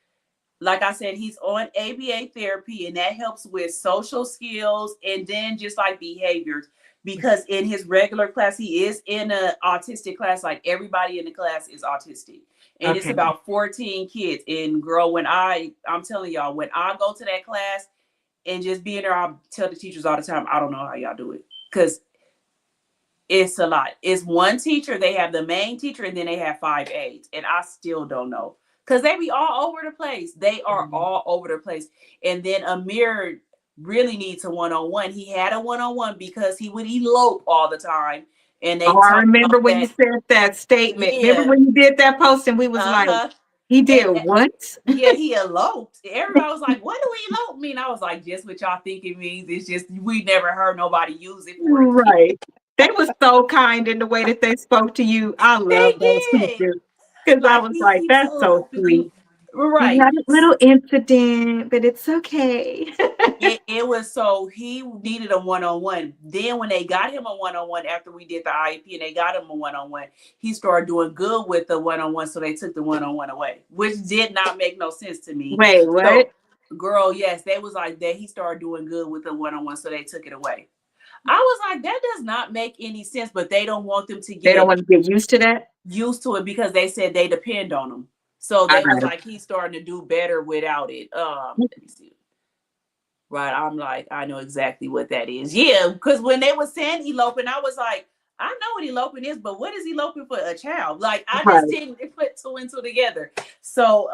like I said, he's on ABA therapy, and that helps with social skills and then just like behaviors. Because in his regular class, he is in an autistic class. Like everybody in the class is autistic, and it's about 14 kids. And girl, I'm telling y'all, when I go to that class and just being there, I tell the teachers all the time, I don't know how y'all do it because it's a lot. It's one teacher. They have the main teacher, and then they have 5 aides, and I still don't know. Because they be all over the place. They are all over the place. And then Amir really needs a one-on-one. He had a one-on-one because he would elope all the time. And I remember when you said that statement. Yeah. Remember when you did that post and we was like, he did what? Yeah, he eloped. Everybody was like, what do elope mean? I was like, just what y'all think it means. It's just we never heard nobody use it for it. Right. They were so kind in the way that they spoke to you. I love those teachers. Because I was like, that's so sweet. Right. He had a little incident, but it's okay. it was so he needed a one-on-one. Then when they got him a one-on-one after we did the IEP and they got him a one-on-one, he started doing good with the one-on-one. So they took the one-on-one away, which did not make no sense to me. Wait, what? So, girl, yes, they was like that. He started doing good with the one-on-one, so they took it away. I was like, that does not make any sense, but they don't want them to get. They don't want to get used to that? Used to it because they said they depend on them. So they was like, he's starting to do better without it. Let me see. Right, I'm like, I know exactly what that is. Yeah, because when they were saying eloping, I was like, I know what eloping is, but what is eloping for a child? Like, I just didn't put 2 and 2 together. So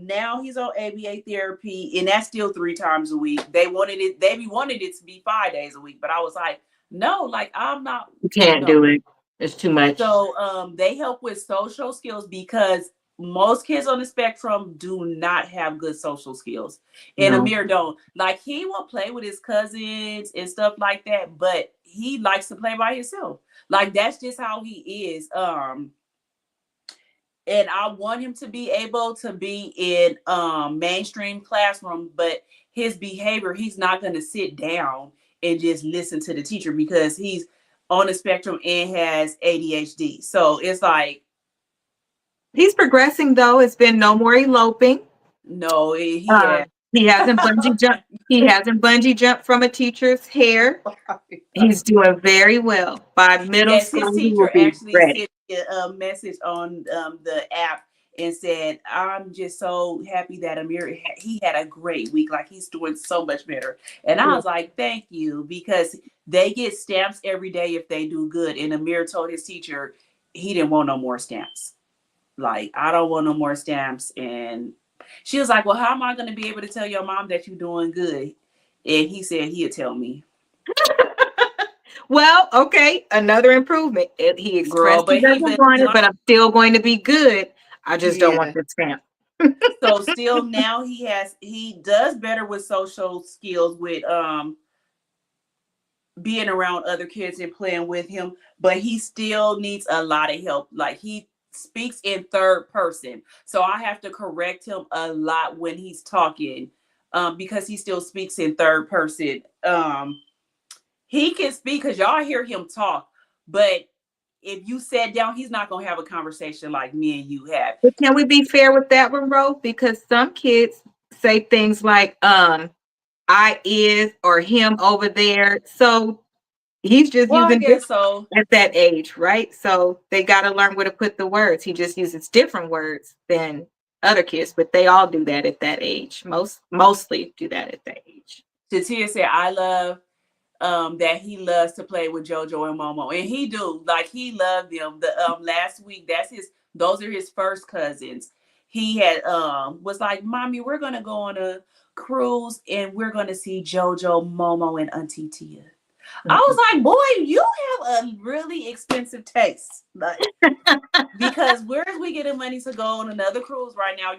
now he's on ABA therapy, and that's still 3 times a week. They wanted it to be 5 days a week, but I was like, no, like I'm not. You can't do it. It's too much. So they help with social skills because most kids on the spectrum do not have good social skills. And Amir don't. Like he will play with his cousins and stuff like that, but he likes to play by himself. Like that's just how he is. And I want him to be able to be in mainstream classroom, but his behavior, he's not going to sit down and just listen to the teacher because he's on the spectrum and has ADHD. So it's like he's progressing though. It's been no more eloping. No, he hasn't bungee jumped. He hasn't bungee jumped from a teacher's hair. He's doing very well. By middle school, his teacher actually sent a message on the app and said, "I'm just so happy that Amir he had a great week. Like he's doing so much better." And I was like, "Thank you," because they get stamps every day if they do good. And Amir told his teacher he didn't want no more stamps. Like, I don't want no more stamps. And she was like, well, how am I going to be able to tell your mom that you're doing good? And he said he'd tell me. Well, okay, another improvement. He Girl, expressed he but he doesn't been want it, but I'm still going to be good. I just don't want yeah. the stamp. So still now he does better with social skills with being around other kids and playing with him, but he still needs a lot of help. Like, he speaks in third person, so I have to correct him a lot when he's talking, because he still speaks in third person. He can speak because y'all hear him talk, but if you sat down, he's not gonna have a conversation like me and you have. But can we be fair with that one, Ro? Because some kids say things like I is or him over there. So he's just Well, I using guess different so. at that age, right? So they got to learn where to put the words. He just uses different words than other kids, but they all do that at that age. Mostly do that at that age. Tatia said, I love that he loves to play with JoJo and Momo. And he do. Like, he loved them. The last week, those are his first cousins. He had was like, Mommy, we're gonna go on a cruise and we're gonna see JoJo, Momo, and Auntie Tia. I was like, boy, you have a really expensive taste. Like, because where's we getting money to go on another cruise right now?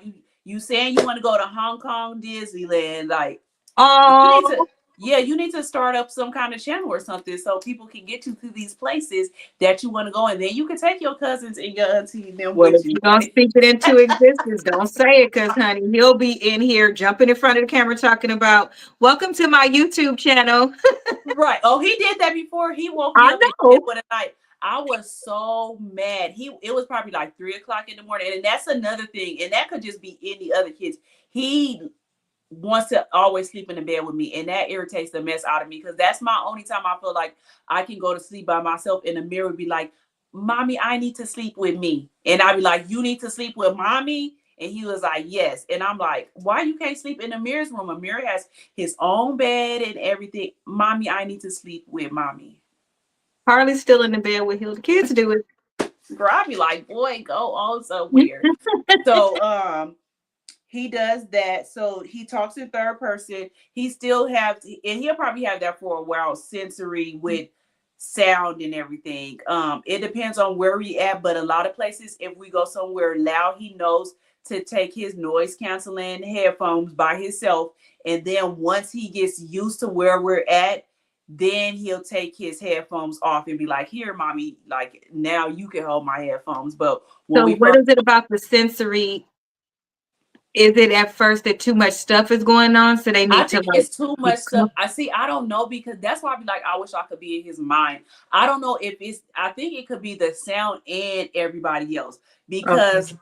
You saying you want to go to Hong Kong Disneyland? Like, you need to, Oh, yeah, you need to start up some kind of channel or something so people can get you to these places that you want to go, and then you can take your cousins and your auntie and them well, with if you. you're going to speak it into existence, don't say it because, honey, he'll be in here jumping in front of the camera talking about, welcome to my YouTube channel. Right. Oh, he did that before. He woke me I up in the know. middle of the night. I was so mad. It was probably like 3 o'clock in the morning. And that's another thing. And that could just be any other kids. He wants to always sleep in the bed with me, and that irritates the mess out of me because that's my only time I feel like I can go to sleep by myself. And the mirror would be like, Mommy, I need to sleep with me. And I'd be like, you need to sleep with Mommy? And he was like, yes. And I'm like, why you can't sleep in the mirror's room? A mirror has his own bed and everything. Mommy, I need to sleep with Mommy. Harley's still in the bed with him. The kids do it. Girl, I'd be like, boy, go on somewhere. So he does that. So he talks in third person. He still have, and he'll probably have that for a while, sensory with sound and everything. It depends on where we at, but a lot of places, if we go somewhere loud, he knows to take his noise canceling headphones by himself. And then once he gets used to where we're at, then he'll take his headphones off and be like, here, Mommy, like, now you can hold my headphones. But when So we what first, is it about the sensory? Is it at first that too much stuff is going on, so they I need to think like it's too be much stuff. I don't know, because that's why I be like, I wish I could be in his mind. I don't know if I think it could be the sound and everybody else. okay. Because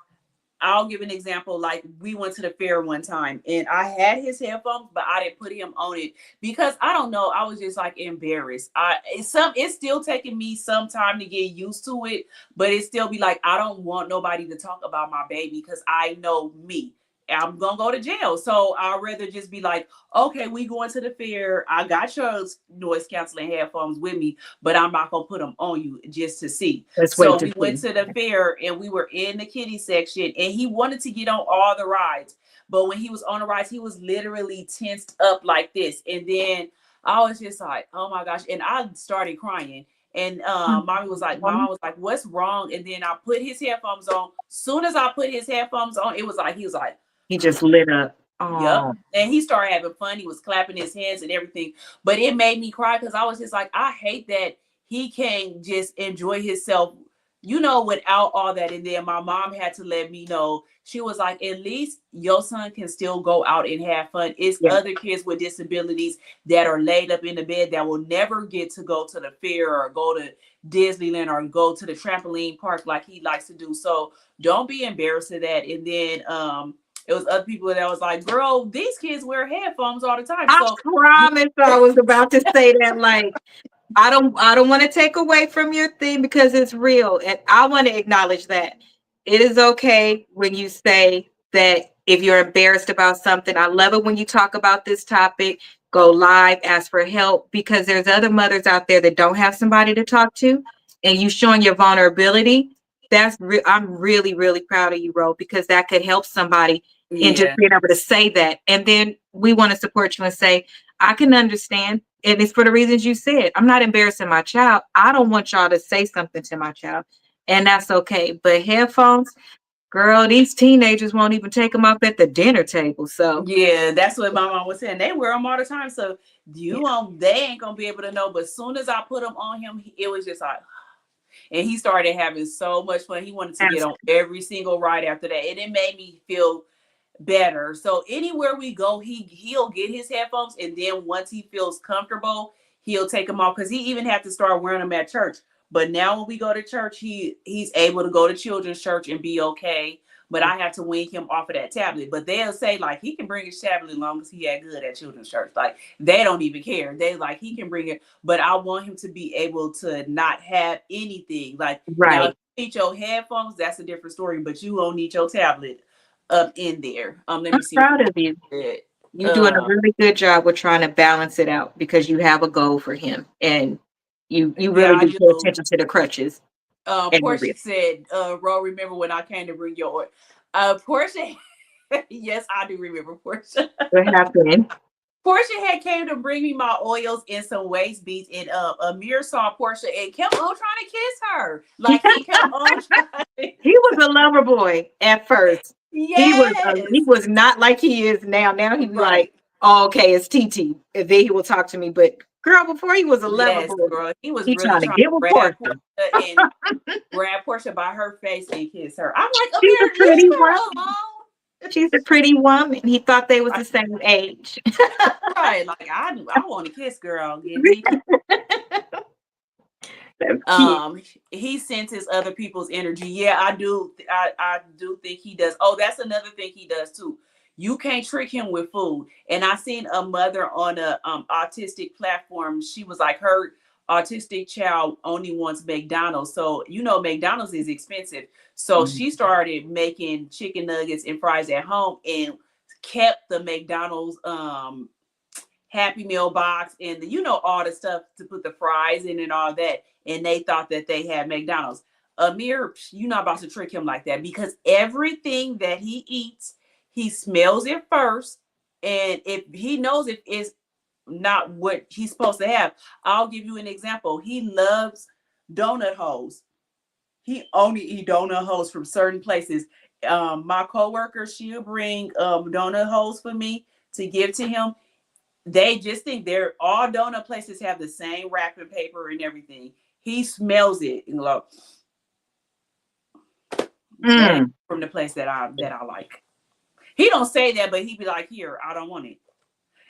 I'll give an example. Like, we went to the fair one time and I had his headphones, but I didn't put him on it because I don't know. I was just like embarrassed. It's still taking me some time to get used to it, but it still be like, I don't want nobody to talk about my baby because I know me. I'm gonna go to jail. So I'd rather just be like, okay, we going to the fair. I got your noise canceling headphones with me, but I'm not gonna put them on you just to see. Let's wait So to we went see. to the fair and we were in the kiddie section, and he wanted to get on all the rides. But when he was on the rides, he was literally tensed up like this. And then I was just like, oh my gosh. And I started crying. And Mama was like, what's wrong? And then I put his headphones on. Soon as I put his headphones on, it was like, he was like, He just lit up. yep. Oh, And he started having fun. He was clapping his hands and everything. But it made me cry because I was just like, I hate that he can't just enjoy himself, without all that. And then my mom had to let me know. She was like, at least your son can still go out and have fun. It's yeah. other kids with disabilities that are laid up in the bed that will never get to go to the fair or go to Disneyland or go to the trampoline park like he likes to do. So don't be embarrassed of that. And then it was other people that was like, girl, these kids wear headphones all the time. I So promise I was about to say that. Like, I don't want to take away from your thing because it's real. And I want to acknowledge that it is okay when you say that if you're embarrassed about something. I love it when you talk about this topic, go live, ask for help, because there's other mothers out there that don't have somebody to talk to, and you showing your vulnerability I'm really, really proud of you, Ro, because that could help somebody in just Yeah. being able to say that. And then we want to support you and say, I can understand. And it's for the reasons you said. I'm not embarrassing my child. I don't want y'all to say something to my child. And that's okay. But headphones, girl, these teenagers won't even take them up at the dinner table. So Yeah, that's what my mom was saying. They wear them all the time, so yeah. they ain't gonna be able to know. But as soon as I put them on him, it was just like, and he started having so much fun. He wanted to get on every single ride after that, and it made me feel better. So anywhere we go, he'll get his headphones, and then once he feels comfortable, he'll take them off, because he even had to start wearing them at church. But now when we go to church, he's able to go to children's church and be okay. But I have to wean him off of that tablet. But they'll say, like, he can bring his tablet as long as he had good at children's church. Like, they don't even care. They like, he can bring it, but I want him to be able to not have anything. Like, now if Right. you need your headphones, that's a different story. But you don't need your tablet up in there. Let I'm me see. proud of you. You're doing a really good job with trying to balance it out because you have a goal for him, and you Yeah, really I do pay do. attention to the crutches. Portia said, Ro, remember when I came to bring your Portia? Yes, I do remember Portia. What happened? Portia had came to bring me my oils and some waist beads, and Amir saw Portia and kept on trying to kiss her. Like, he kept on trying. He was a lover boy at first. He Yes. was not like he is now. Now he be Right. like, oh, okay, it's TT. And then he will talk to me. But girl, before he was a lover Yes, boy, girl. He was he really trying to trying get to with grab Portia. Portia and grab Portia by her face and kiss her. I'm like, She's a Amir, leave pretty her woman. alone. She's a pretty woman. He thought they was Right, the same age. right. Like, I want to kiss, girl. Give me a kiss. That's cute. He senses other people's energy. Yeah, I do. I do think he does. Oh, that's another thing he does too. You can't trick him with food. And I seen a mother on a autistic platform. She was like, her autistic child only wants McDonald's. So McDonald's is expensive. So she started making chicken nuggets and fries at home and kept the McDonald's Happy Meal box and all the stuff to put the fries in and all that. And they thought that they had McDonald's. Amir, you're not about to trick him like that, because everything that he eats, he smells it first. And if he knows if it's not what he's supposed to have, I'll give you an example. He loves donut holes. He only eat donut holes from certain places. My coworker, she'll bring donut holes for me to give to him. They just think they're all donut places have the same wrapping paper and everything. He smells it and like, that ain't from the place that I like. He don't say that, but he be like, here, I don't want it.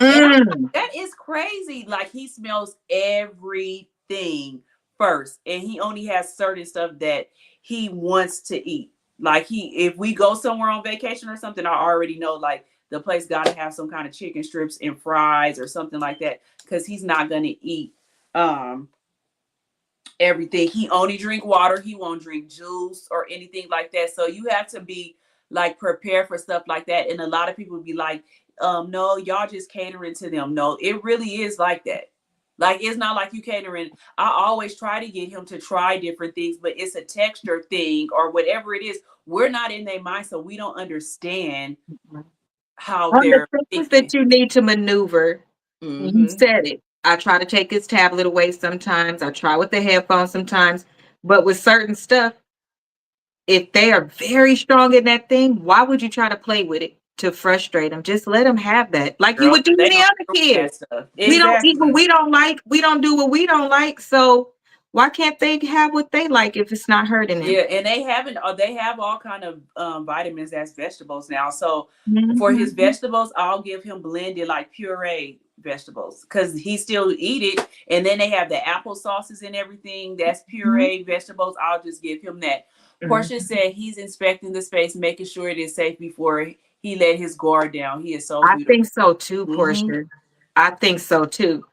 And I'm like, that is crazy. Like, he smells everything first, and he only has certain stuff that he wants to eat. Like, if we go somewhere on vacation or something, I already know, like, the place got to have some kind of chicken strips and fries or something like that, because he's not gonna eat everything. He only drink water. He won't drink juice or anything like that. So you have to be like prepared for stuff like that. And a lot of people be like, no, y'all just catering to them. No, it really is like that. Like, it's not like you catering. I always try to get him to try different things, but it's a texture thing or whatever it is. We're not in their mind, so we don't understand how On the they're things thinking. that you need to maneuver, you Mm-hmm. said it. I try to take his tablet away sometimes. I try with the headphones sometimes. But with certain stuff, if they are very strong in that thing, why would you try to play with it to frustrate them? Just let them have that. Like you Girl, would do they any don't other do kid. that stuff. We don't eat what Exactly. we don't like. We don't do what we don't like. So why can't they have what they like if it's not hurting them? Yeah, and they have all kind of vitamins as vegetables now. So for his Mhm. vegetables, I'll give him blended like puree vegetables because he still eat it. And then they have the apple sauces and everything. That's Mhm. puree vegetables. I'll just give him that. Portia Mhm. said he's inspecting the space, making sure it is safe before he let his guard down. He is so I beautiful. think so too, Hmm. Portia. I think so too.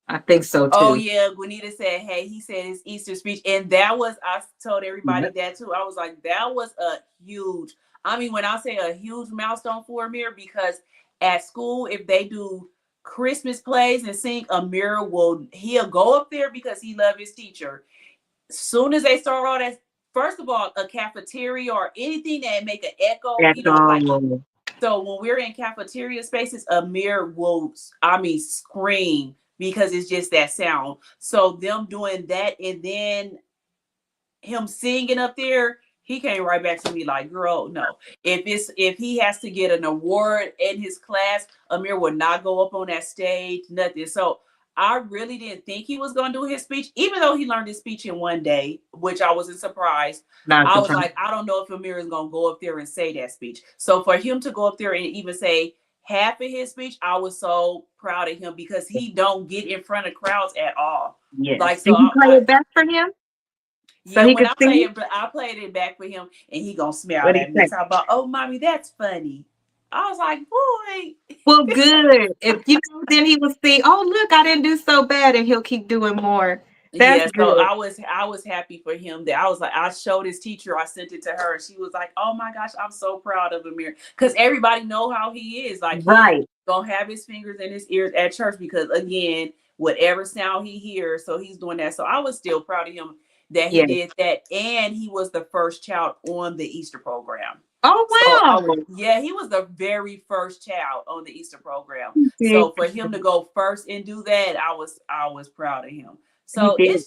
I think so Oh too. yeah, Gwenita said, "Hey, he said his Easter speech," and that was I told everybody Yep. that too. I was like, that was a huge. I mean, when I say a huge milestone for Amir, because at school, if they do Christmas plays and sing, he'll go up there because he loved his teacher. Soon as they start all that first of all, a cafeteria or anything that make an echo, That's like, all. so when we're in cafeteria spaces, Amir will, scream because it's just that sound. So them doing that and then him singing up there, he came right back to me like, girl, no. If he has to get an award in his class, Amir would not go up on that stage, nothing. So I really didn't think he was gonna do his speech, even though he learned his speech in one day, which I wasn't surprised. Not I was surprised. like, I don't know if Amir is gonna go up there and say that speech. So for him to go up there and even say half of his speech, I was so proud of him because he don't get in front of crowds at all. Yes. Like, Did so you play it back for him so yeah, he when could I see play it, but I played it back for him, and he gonna smile what he at me. said? Talk about, oh, mommy, that's funny. I was like, boy. Well, good. If you know, then he will see, oh, look, I didn't do so bad, and he'll keep doing more. That's Yeah, so good. I was happy for him that I was like, I showed his teacher, I sent it to her, and she was like, oh my gosh, I'm so proud of Amir. Because everybody know how he is. Like, he Right. gonna have his fingers in his ears at church because again, whatever sound he hears, so he's doing that. So I was still proud of him that he Yes. did that. And he was the first child on the Easter program. Oh, wow. Yeah, he was the very first child on the Easter program. He did. So for him to go first and do that, I was proud of him. He So did. it's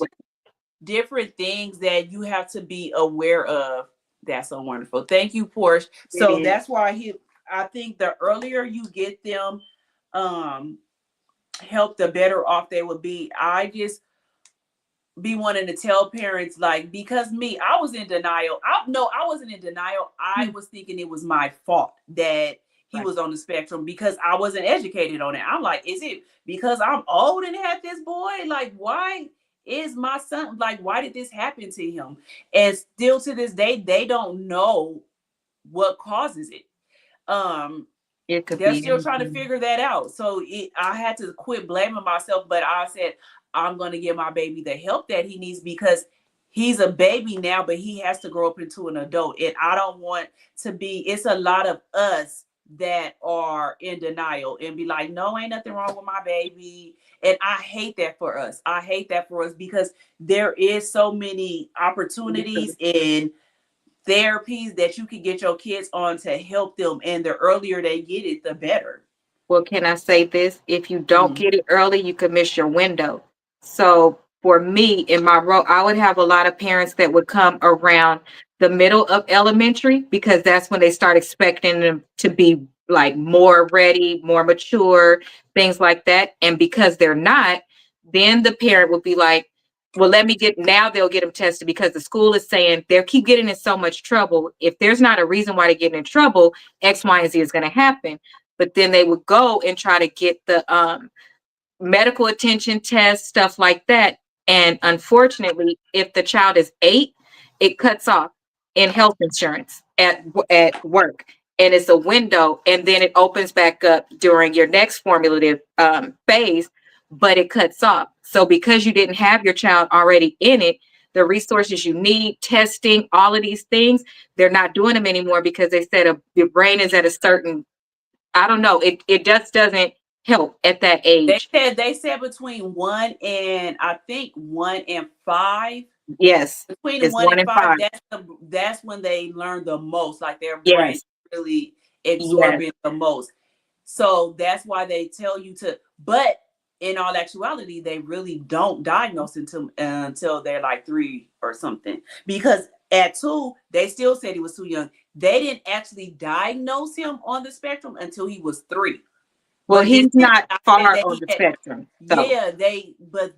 different things that you have to be aware of. That's so wonderful. Thank you, Porsche. So is. that's why I think the earlier you get them help, the better off they would be. I just be wanting to tell parents, like, because I was in denial. I wasn't in denial. I was thinking it was my fault that he Right. was on the spectrum because I wasn't educated on it. I'm like, is it because I'm old and had this boy? Like, why is my son, like, why did this happen to him? And still to this day, they don't know what causes it. It could They're be still trying to anything. figure that out. So I had to quit blaming myself, but I said, I'm going to give my baby the help that he needs because he's a baby now, but he has to grow up into an adult. And I don't want to be, it's a lot of us that are in denial and be like, no, ain't nothing wrong with my baby. And I hate that for us. I hate that for us because there is so many opportunities in therapies that you can get your kids on to help them, and the earlier they get it, the better. Well, can I say this? If you don't Mhm. get it early, you could miss your window. So for me, in my role, I would have a lot of parents that would come around the middle of elementary because that's when they start expecting them to be like more ready, more mature, things like that. And because they're not, then the parent would be like, well, now they'll get them tested because the school is saying they'll keep getting in so much trouble. If there's not a reason why they're getting in trouble, X, Y, and Z is going to happen. But then they would go and try to get the medical attention tests, stuff like that. And unfortunately, if the child is 8, it cuts off in health insurance at work. And it's a window, and then it opens back up during your next formulative phase, but it cuts off. So because you didn't have your child already in it, the resources you need, testing, all of these things, they're not doing them anymore because they said your brain is at a certain, I don't know, it just doesn't help at that age. They said between 1 and 5. Yes, Between the it's 1 1 and in 5, 5. that's when they learn the most, like their brain Yes, really yes. absorbing the most. So that's why they tell you to, but in all actuality, they really don't diagnose until they're like 3 or something. Because at 2, they still said he was too young. They didn't actually diagnose him on the spectrum until he was 3. Well, But this he's not I said far that on he the had, spectrum. So yeah, but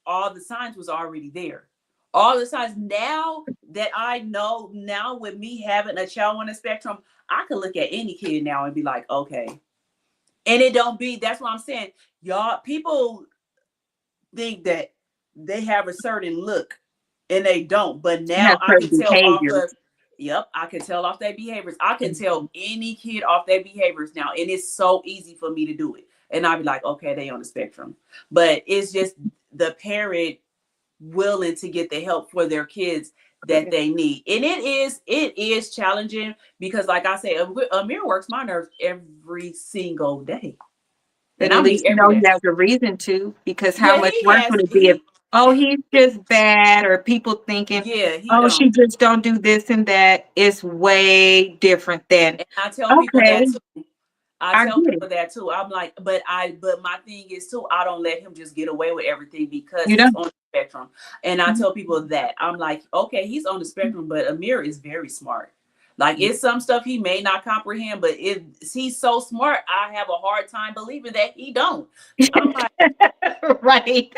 all the signs was already there. All the signs, now that I know, now with me having a child on the spectrum, I could look at any kid now and be like, okay. And it don't be, that's what I'm saying. Y'all, people think that they have a certain look and they don't. But he has now I can certain tell off behaviors. of, yep, I can tell off their behaviors. I can tell any kid off their behaviors now. And it's so easy for me to do it. And I'll be like, okay, they on the spectrum. But it's just the parent willing to get the help for their kids that they need. And it is challenging because, like I say, Amir works my nerves every single day. But And at I mean least you every know he day. has a reason to, because how Yeah, much he worse has would it be if oh, he's just bad, or people thinking, Yeah, he oh, don't. she just don't do this and that. It's way different than, And I tell people okay, that too. I I tell get it. people that too. I'm like, but my thing is too, I don't let him just get away with everything because You know, he's on the spectrum. And I tell people that. I'm like, okay, he's on the spectrum, but Amir is very smart. Like it's some stuff he may not comprehend, but if he's so smart, I have a hard time believing that he don't. I'm like, right?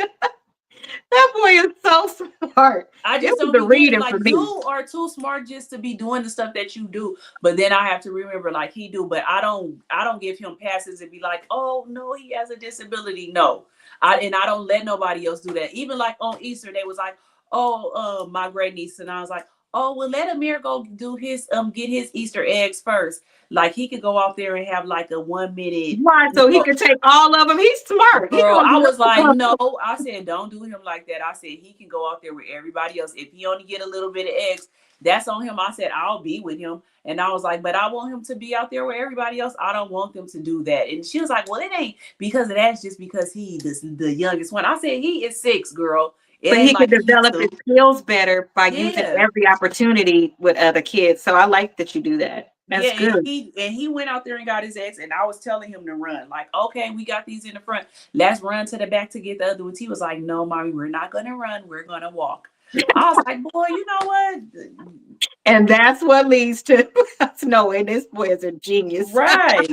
That boy is so smart. I It just was don't the be getting it. reading for Like you me. are too smart just to be doing the stuff that you do. But then I have to remember like he do. But I don't give him passes and be like, oh no, he has a disability. No. I don't let nobody else do that. Even like on Easter, they was like, oh, my great niece, and I was like, oh, well, let Amir go do his get his Easter eggs first. Like he could go out there and have like a 1 minute, Why? you So he know, could take all of them. He's smart. He girl, gonna I do was like, all of no. them. I said, don't do him like that. I said he can go out there with everybody else. If he only get a little bit of eggs, that's on him. I said I'll be with him, and I was like, but I want him to be out there with everybody else. I don't want them to do that. And she was like, well, it ain't because of that. It's just because he is the youngest one. I said he is 6, girl. It But ain't he could like he's develop his two. skills better by using Yeah. every opportunity with other kids. So I like that you do that. Yeah, That's good. and he went out there and got his eggs, and I was telling him to run. Like, okay, we got these in the front. Let's run to the back to get the other ones. He was like, no, mommy, we're not gonna run. We're gonna walk. I was like, boy, you know what? And that's what leads to us knowing this boy is a genius. Right.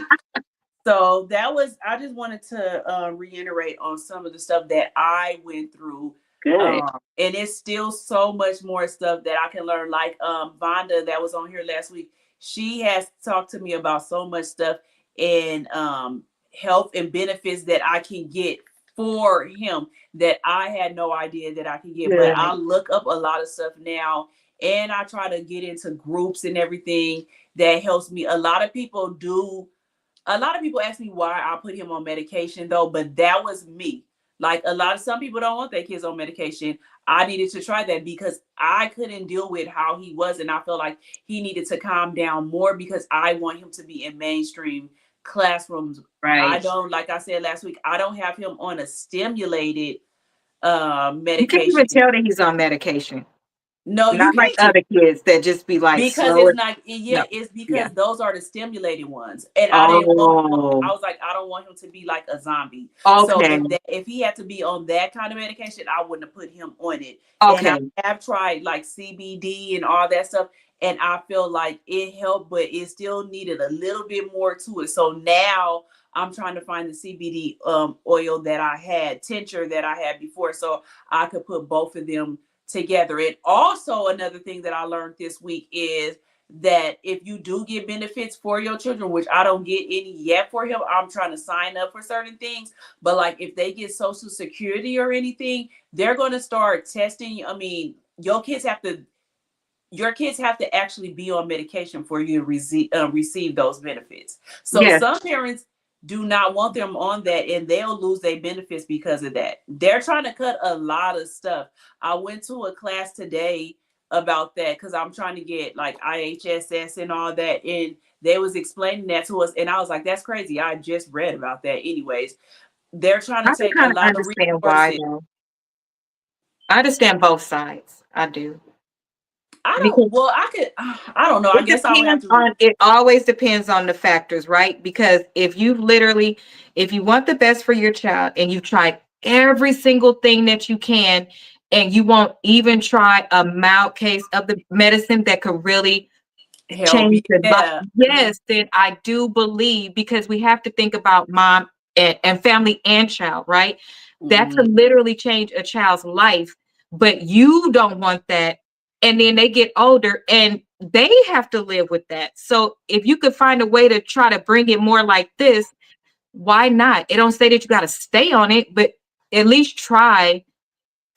So that was, I just wanted to reiterate on some of the stuff that I went through. Good. And it's still so much more stuff that I can learn. Like Vonda that was on here last week, she has talked to me about so much stuff in health and benefits that I can get for him that I had no idea that I can get. But I Good. look up a lot of stuff now and I try to get into groups and everything that helps me. A lot of people ask me why I put him on medication though, but that was me. Like some people don't want their kids on medication. I needed to try that because I couldn't deal with how he was, and I felt like he needed to calm down more because I want him to be in mainstream classrooms. I Right. don't, like I said last week, I don't have him on a stimulated You can't medication. even tell that he's on medication. No, you Not like can't. other kids that just be like Because slow. it's not, yeah, No. it's Yeah. because those are the stimulated ones, and I didn't want him. I Oh, was like, I don't want him to be like a zombie. So okay. if he had to be on that kind of medication, I wouldn't have put him on it. And I Okay. have tried like CBD and all that stuff, and I feel like it helped, but it still needed a little bit more to it. So now I'm trying to find the CBD oil that I had, tincture that I had before, so I could put both of them together. And also another thing that I learned this week is that if you do get benefits for your children, which I don't get any yet for him, I'm trying to sign up for certain things. But like if they get Social Security or anything, they're going to start testing. I mean, your kids have to actually be on medication for you to receive those benefits. So Yes. some parents do not want them on that and they'll lose their benefits because of that. They're trying to cut a lot of stuff. I went to a class today about that because I'm trying to get like IHSS and all that. And they was explaining that to us. And I was like, that's crazy. I just read about that anyways. They're trying I to can take a kind of lot of understand why resources. though. I understand both sides. I do. I don't, Because well, I don't know. I it guess I would have depends to. on, it always depends on the factors, right? Because if if you want the best for your child and you've tried every single thing that you can, and you won't even try a mild case of the medicine that could really Help you. change the life, Yeah. yes, then I do believe, because we have to think about mom and family and child, right? That Mhm. could literally change a child's life, but you don't want that. And then they get older and they have to live with that. So if you could find a way to try to bring it more like this, why not? It don't say that you got to stay on it, but at least try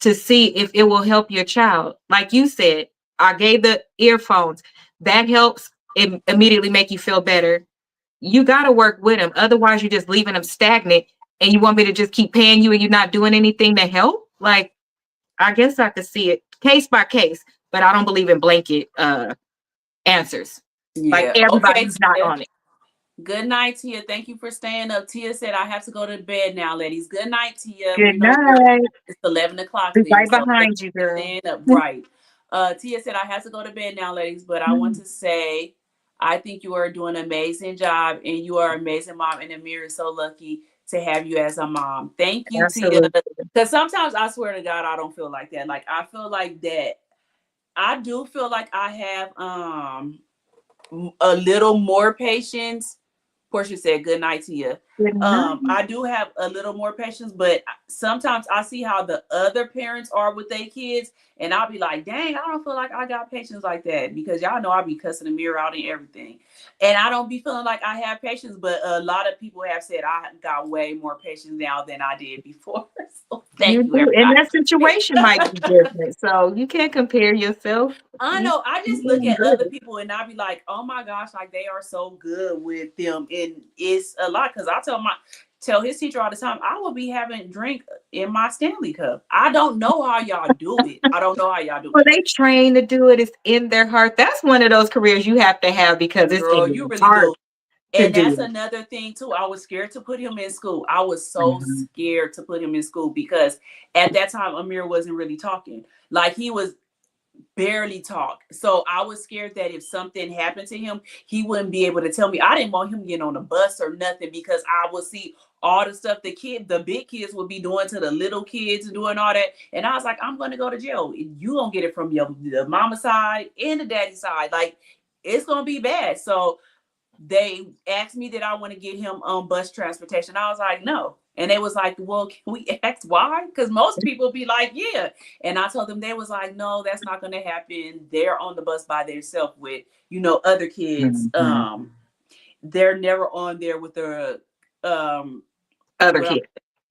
to see if it will help your child. Like you said, I gave the earphones. That helps it immediately make you feel better. You got to work with them. Otherwise, you're just leaving them stagnant. And you want me to just keep paying you and you're not doing anything to help? Like, I guess I could see it case by case, but I don't believe in blanket answers. Like Yeah. Okay, everybody's not Tia. on it. Good night, Tia. Thank you for staying up. Tia said, I have to go to bed now, ladies. Good night, Tia. Good We know night. it's 11 o'clock Be there, right so thank behind you, you for girl. staying up. Right. Tia said, I have to go to bed now, ladies, but I want to say, I think you are doing an amazing job, and you are an amazing mom, and Amir is so lucky to have you as a mom. Thank you, Tia. Absolutely. Because sometimes I swear to God, I don't feel like that. Like, I feel like that. I do feel like I have a little more patience. Portia said, good night to you. Good night. I do have a little more patience, but sometimes I see how the other parents are with their kids, and I'll be like, dang, I don't feel like I got patience like that, because y'all know I be cussing the mirror out and everything. And I don't be feeling like I have patience, but a lot of people have said I got way more patience now than I did before. So You thank you, do. And everybody. that situation might be different. So you can't compare yourself. I You know. I you just look doing at other good. people and I be like, oh my gosh, like they are so good with them. And it's a lot, because I tell his teacher all the time, I will be having drink in my Stanley cup. I don't know how y'all do it. I don't know how y'all do Well, they train to do it. It's in their heart. That's one of those careers you have to have because it. it's in Girl, you your really heart do. to And do that's it. another thing too. I was scared to put him in school. I was so Mhm. scared to put him in school because at that time Amir wasn't really talking. Like he was barely talk. So I was scared that if something happened to him, he wouldn't be able to tell me. I didn't want him getting on a bus or nothing, because I would see all the stuff the big kids would be doing to the little kids and doing all that. And I was like, I'm gonna go to jail. You gonna get it from the mama side and the daddy side. Like it's gonna be bad. So they asked me did I want to get him on bus transportation. I was like, no. And they was like, well, can we ask why? Because most people be like, yeah. And I told them, they was like, no, that's not going to happen. They're on the bus by themselves with, other kids. Mhm. They're never on there with the um Other what kids.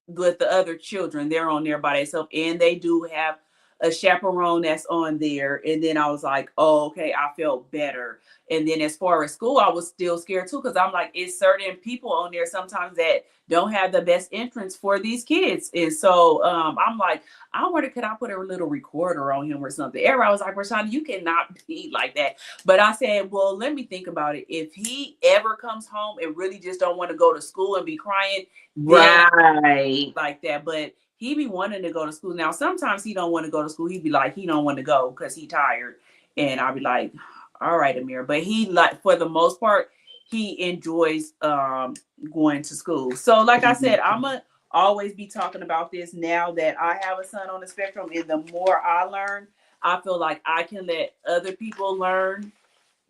with the other children. They're on there by themselves, and they do have a chaperone that's on there. And then I was like, oh, okay, I felt better. And then as far as school, I was still scared too, because I'm like, it's certain people on there sometimes that don't have the best entrance for these kids. And so I'm like, I wonder, could I put a little recorder on him or something? Everybody was like, Rashonda, you cannot be like that. But I said, well, let me think about it. If he ever comes home and really just don't want to go to school and be crying, then Right. like that. But he be wanting to go to school. Now sometimes he don't want to go to school. He be like, he don't want to go because he tired. And I'll be like, all right, Amir. But he, like, for the most part, he enjoys going to school. So like I said, I'm gonna always be talking about this now that I have a son on the spectrum. And the more I learn, I feel like I can let other people learn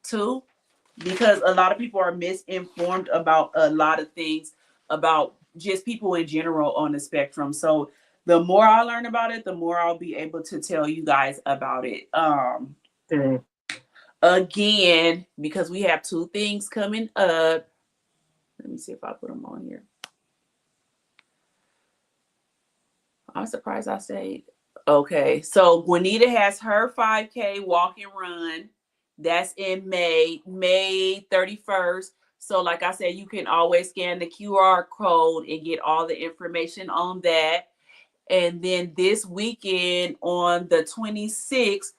too, because a lot of people are misinformed about a lot of things, about just people in general on the spectrum. So the more I learn about it, the more I'll be able to tell you guys about it. Good. Again, because we have two things coming up. Let me see if I put them on here. I'm surprised I stayed. Okay, so Juanita has her 5K walk and run. That's in May 31st. So like I said, you can always scan the QR code and get all the information on that. And then this weekend on the 26th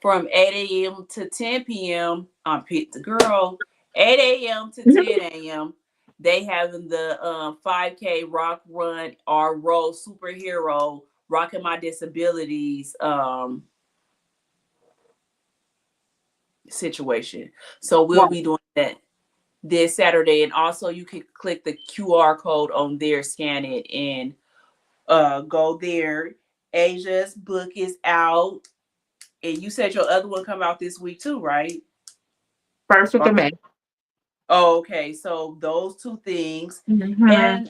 from 8 a.m. to 10 p.m., I'm Pit the Girl, 8 a.m. to 10 a.m., they having the 5K rock run or roll superhero rocking my disabilities situation. So we'll Right. be doing that this Saturday. And also you can click the QR code on there, scan it, and go there. Asia's book is out. And you said your other one come out this week too, right? First week of May. Oh, okay. So those two things. And Mhm.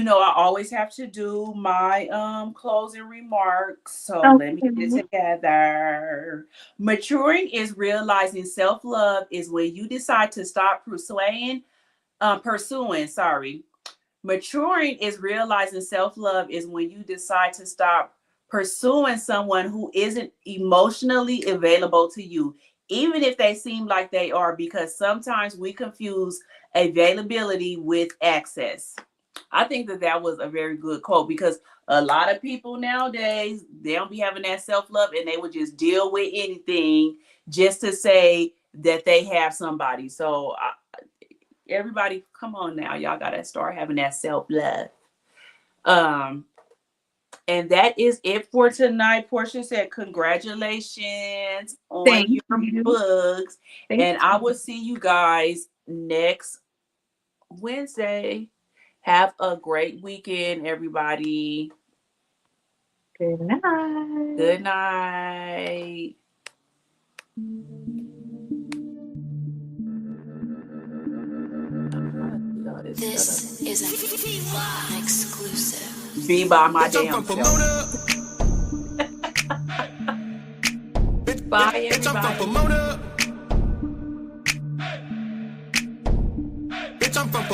I always have to do my closing remarks. So let me get it Okay. together. Maturing is realizing self-love is when you decide to stop pursuing, sorry. Maturing is realizing self-love is when you decide to stop pursuing someone who isn't emotionally available to you, even if they seem like they are, because sometimes we confuse availability with access. I think that was a very good quote, because a lot of people nowadays, they don't be having that self-love, and they would just deal with anything just to say that they have somebody. So Everybody, come on now. Y'all gotta start having that self-love. And that is it for tonight. Portia said, congratulations on Thank your you. books. Thank And I will see you guys next Wednesday. Have a great weekend, everybody. Good night. Good night. This is an exclusive. Be by my damn self. Bye, everybody. Bitch, I'm from